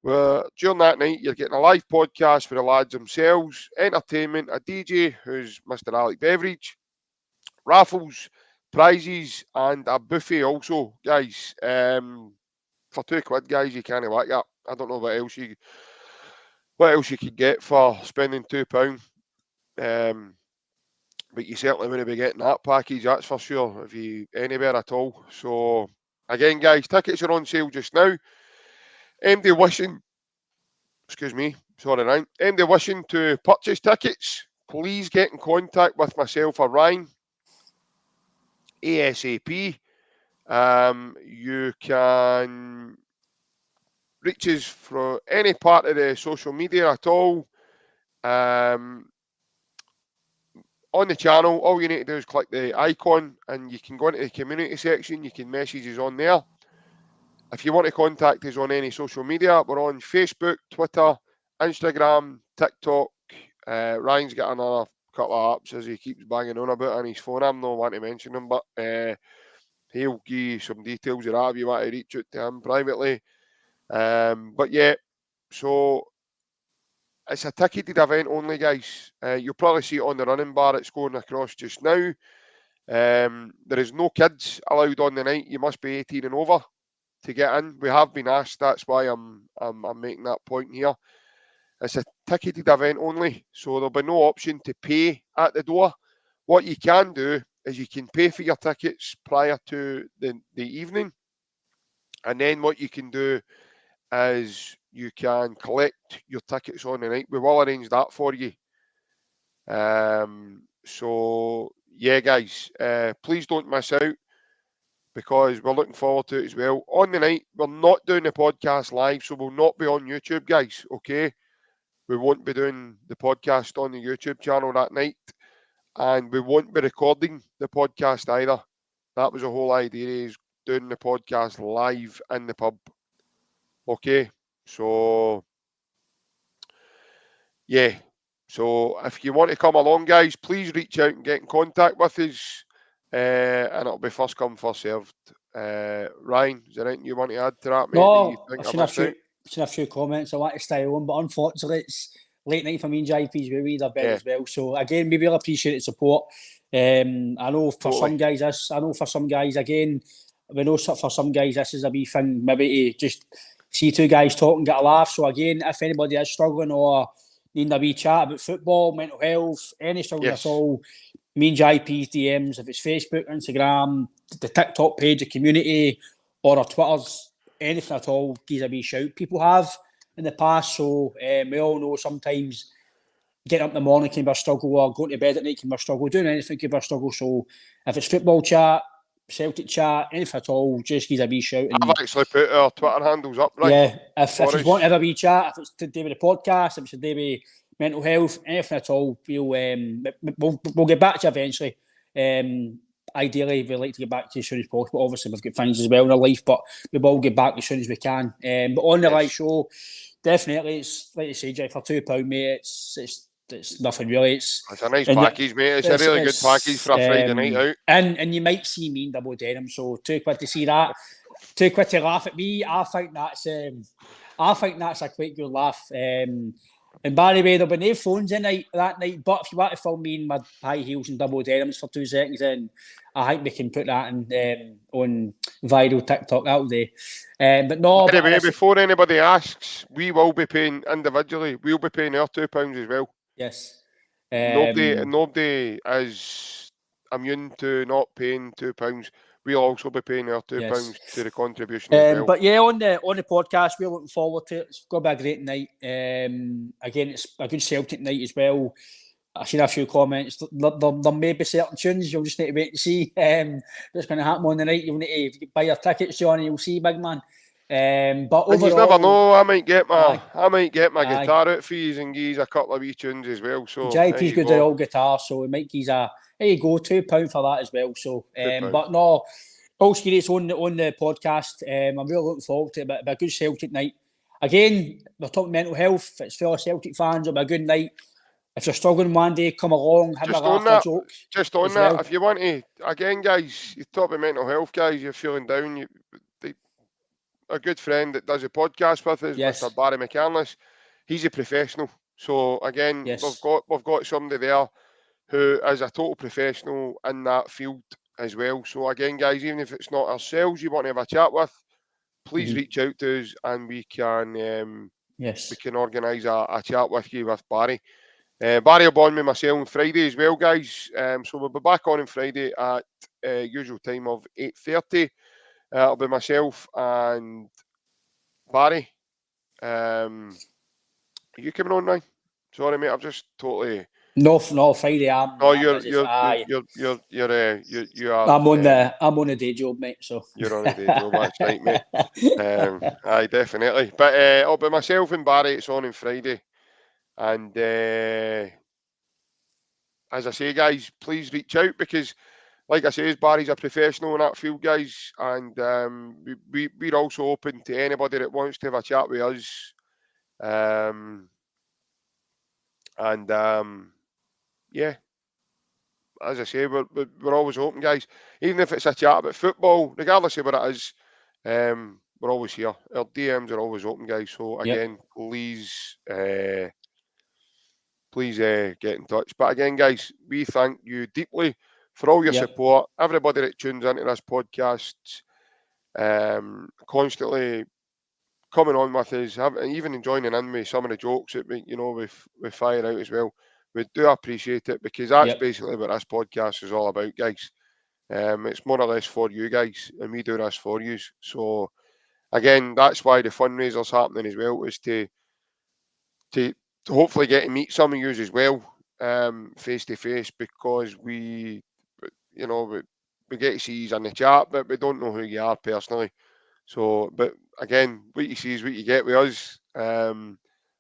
Speaker 2: During that night, you're getting a live podcast for the lads themselves, entertainment, a DJ who's Mr. Alec Beveridge, raffles, prizes, and a buffet also, guys. For £2, guys, you can't whack that. I don't know what else you could get for spending £2. But you certainly wouldn't be getting that package, that's for sure, if you anywhere at all. So again, guys, tickets are on sale just now. MD wishing to purchase tickets, please get in contact with myself or Ryan ASAP. You can reach us from any part of the social media at all. On the channel, all you need to do is click the icon and you can go into the community section. You can message us on there. If you want to contact us on any social media, we're on Facebook, Twitter, Instagram, TikTok. Ryan's got another couple of apps as he keeps banging on about on his phone. I'm not wanting to mention them, but he'll give you some details of that if you want to reach out to him privately. But yeah, so it's a ticketed event only, guys. You'll probably see it on the running bar it's going across just now. There is no kids allowed on the night. You must be 18 and over to get in. We have been asked. That's why I'm making that point here. It's a ticketed event only, so there'll be no option to pay at the door. What you can do is you can pay for your tickets prior to the evening, and then what you can do is you can collect your tickets on the night. We will arrange that for you. So yeah, guys, please don't miss out, because we're looking forward to it as well. On the night, we're not doing the podcast live, so we'll not be on YouTube, guys, okay? We won't be doing the podcast on the YouTube channel that night, and we won't be recording the podcast either. That was the whole idea, is doing the podcast live in the pub, okay? So, yeah. So if you want to come along, guys, please reach out and get in contact with us, and it'll be first come, first served. Ryan, is there anything you want to add to that, mate? That you
Speaker 3: No,
Speaker 2: think
Speaker 3: I've
Speaker 2: I
Speaker 3: seen a
Speaker 2: missed out?
Speaker 3: few, seen a few comments I want to stay on, but unfortunately it's late night for me and JP's where we're bed
Speaker 2: Yeah.
Speaker 3: as well. So again, we really appreciate the support. I know for
Speaker 2: Totally.
Speaker 3: some guys this, I know for some guys again, we know for some guys this is a wee thing, maybe to just see two guys talk and get a laugh. So again, if anybody is struggling or needing a wee chat about football, mental health, any struggling
Speaker 2: Yes.
Speaker 3: at all, me and JP's DMs, if it's Facebook, Instagram, the TikTok page, the community, or our Twitters, anything at all, give a wee shout. People have in the past, so we all know sometimes getting up in the morning can be a struggle, or going to bed at night can be a struggle, doing anything can be a struggle. So if it's football chat, Celtic chat, anything at all, just give a wee shout. And
Speaker 2: I've actually put our Twitter handles up, right?
Speaker 3: yeah, if
Speaker 2: for
Speaker 3: you
Speaker 2: us.
Speaker 3: want to have a wee chat, if it's to do with the podcast, if it's to do with mental health, anything at all, we'll get back to you eventually. Ideally, we'd like to get back to you as soon as possible. Obviously, we've got things as well in our life, but we will get back as soon as we can. But on the
Speaker 2: Yes.
Speaker 3: live show, definitely, it's like you say, Jay, for £2, mate, it's nothing really. It's
Speaker 2: It's a nice
Speaker 3: and
Speaker 2: package, mate. It's a really good package for a Friday night out.
Speaker 3: And you might see me in double denim, so £2 to see that. £2 to laugh at me. I think that's a quite good laugh. And by the way, there'll be no phones in that night. But if you want to film me in my high heels and double denims for 2 seconds, then I think we can put that in, on viral TikTok. That'll do. But no.
Speaker 2: By the
Speaker 3: but
Speaker 2: way, before anybody asks, we will be paying individually. We'll be paying our £2 as well.
Speaker 3: yes.
Speaker 2: Nobody is immune to not paying £2. We'll also be paying our £2
Speaker 3: Yes.
Speaker 2: to the contribution as well.
Speaker 3: But yeah, on the podcast, we're looking forward to it. It's going to be a great night. Again, it's a good Celtic night as well. I've seen a few comments. There may be certain tunes you'll just need to wait and see what's going to happen on the night. You'll need to buy your tickets, Johnny. You'll see, big man. But
Speaker 2: And
Speaker 3: overall,
Speaker 2: you never know. I might get my
Speaker 3: Aye.
Speaker 2: guitar out for you and give a couple of wee tunes as well. So
Speaker 3: JP's good at all guitar, so we might give there you go, £2 for that as well. So,
Speaker 2: £2.
Speaker 3: but no, all serious on the podcast. I'm really looking forward to it. It'll be a good Celtic night. Again, we're talking mental health. It's for Celtic fans. It'll be a good night. If you're struggling one day, come along, have a laugh, a joke.
Speaker 2: Just on
Speaker 3: as
Speaker 2: that,
Speaker 3: well.
Speaker 2: if you want to, again, guys, you talk about mental health, guys, you're feeling down. A good friend that does a podcast with us,
Speaker 3: Yes.
Speaker 2: Mr. Barry McCandless, he's a professional. So again,
Speaker 3: Yes.
Speaker 2: we've got somebody there who is a total professional in that field as well. So again, guys, even if it's not ourselves you want to have a chat with, please reach out to us and we can
Speaker 3: Yes.
Speaker 2: we can organise a chat with you with Barry. Barry will be on with myself on Friday as well, guys. So we'll be back on Friday at usual time of 8:30. It'll be myself and Barry. Are you coming on now? Sorry, mate. I've just totally.
Speaker 3: No, Friday. I'm
Speaker 2: You are.
Speaker 3: I'm on the day job, mate. So
Speaker 2: you're on a day job. That's right, mate. Aye, definitely. But it'll be myself and Barry. It's on Friday, and as I say, guys, please reach out because, like I say, Barry's a professional in that field, guys, and we're also open to anybody that wants to have a chat with us. Yeah, as I say, we're always open, guys. Even if it's a chat about football, regardless of what it is, we're always here. Our DMs are always open, guys. So again, please get in touch. But again, guys, we thank you deeply for all your support. Everybody that tunes into this podcast, constantly coming on with us, even joining in with some of the jokes that we fire out as well. We do appreciate it because that's basically what this podcast is all about, guys. It's more or less for you guys, and we do this for you. So again, that's why the fundraiser's happening as well, is to hopefully get to meet some of you as well, face to face, because we get to see you in the chat, but we don't know who you are personally. So, but again, what you see is what you get with us.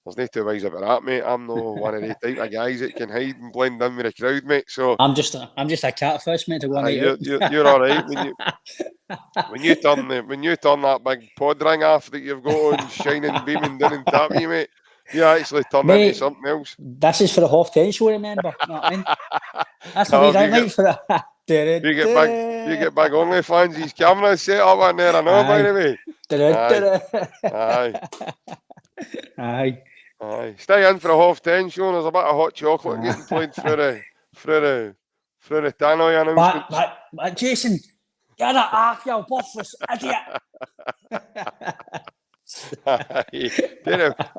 Speaker 2: There's no two ways about that, mate. I'm no one of the type of guys that can hide and blend in with the crowd, mate. So
Speaker 3: I'm just a catfish, mate, to go night out.
Speaker 2: you're all right when you turn that big pod ring off that you've got on, shining, beaming down on top of you, mate. You actually turn
Speaker 3: Mate,
Speaker 2: into something else.
Speaker 3: This is for the half 10 show, remember? You know what I mean? That's the
Speaker 2: Oh,
Speaker 3: reason I
Speaker 2: you
Speaker 3: like for it.
Speaker 2: You get big OnlyFans, his camera set up on there, I know, by the way. Aye. Stay in for a half 10 show, and there's a bit of hot chocolate getting played through the tannoy announcements.
Speaker 3: But Jason, get it off, you worthless idiot.
Speaker 2: Aye. Take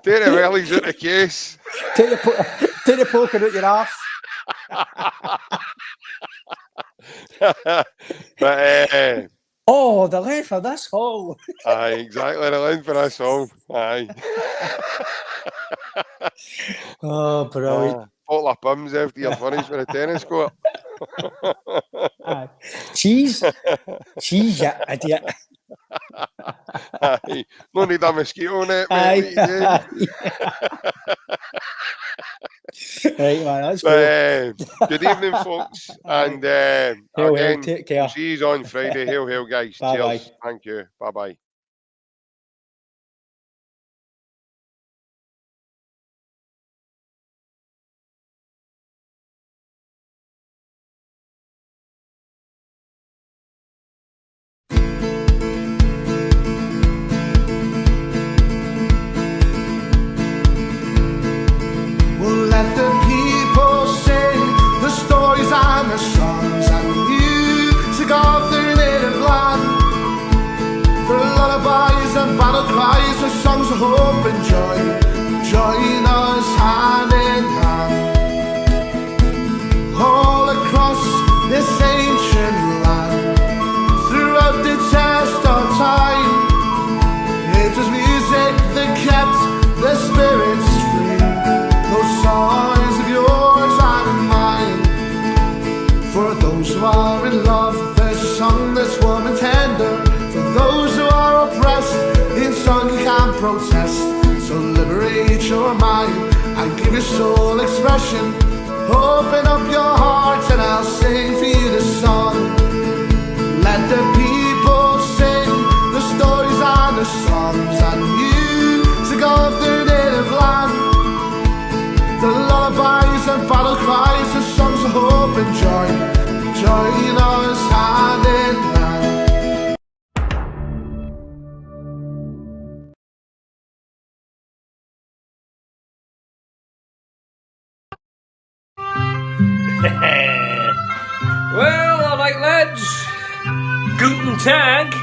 Speaker 2: the wellies out of the case.
Speaker 3: Take the poker out your ass.
Speaker 2: But
Speaker 3: oh, the length of this hole.
Speaker 2: Aye, exactly, the length for this hole. Aye.
Speaker 3: Oh, brilliant.
Speaker 2: Bottle of bums after you're finished with a tennis court.
Speaker 3: Cheese, you idiot.
Speaker 2: Aye. No need a mosquito net, mate.
Speaker 3: Right, man, that's cool.
Speaker 2: Good evening, folks. And again,
Speaker 3: take care.
Speaker 2: See you on Friday. Hail, guys.
Speaker 3: Bye-bye.
Speaker 2: Cheers. Thank you. Bye-bye.
Speaker 1: We'll let the people sing the stories and the songs and the music of their native land. For lullabies and battle cries, the songs of hope and joy, join us hand in hand. All across this ancient land, throughout the test of time, it was music that kept the spirits free. Those songs of yours and mine. For those who are in love, there's a song that's warm and tender. For those who are oppressed, in song you can protest. So liberate your mind and give your soul expression. Open up your heart and I'll sing for you this song. Let the people sing the stories and the songs and music of their native land. The lullabies and battle cries, the songs of hope and joy, join us hand in hand.
Speaker 4: Well, all right, lads. Guten Tag.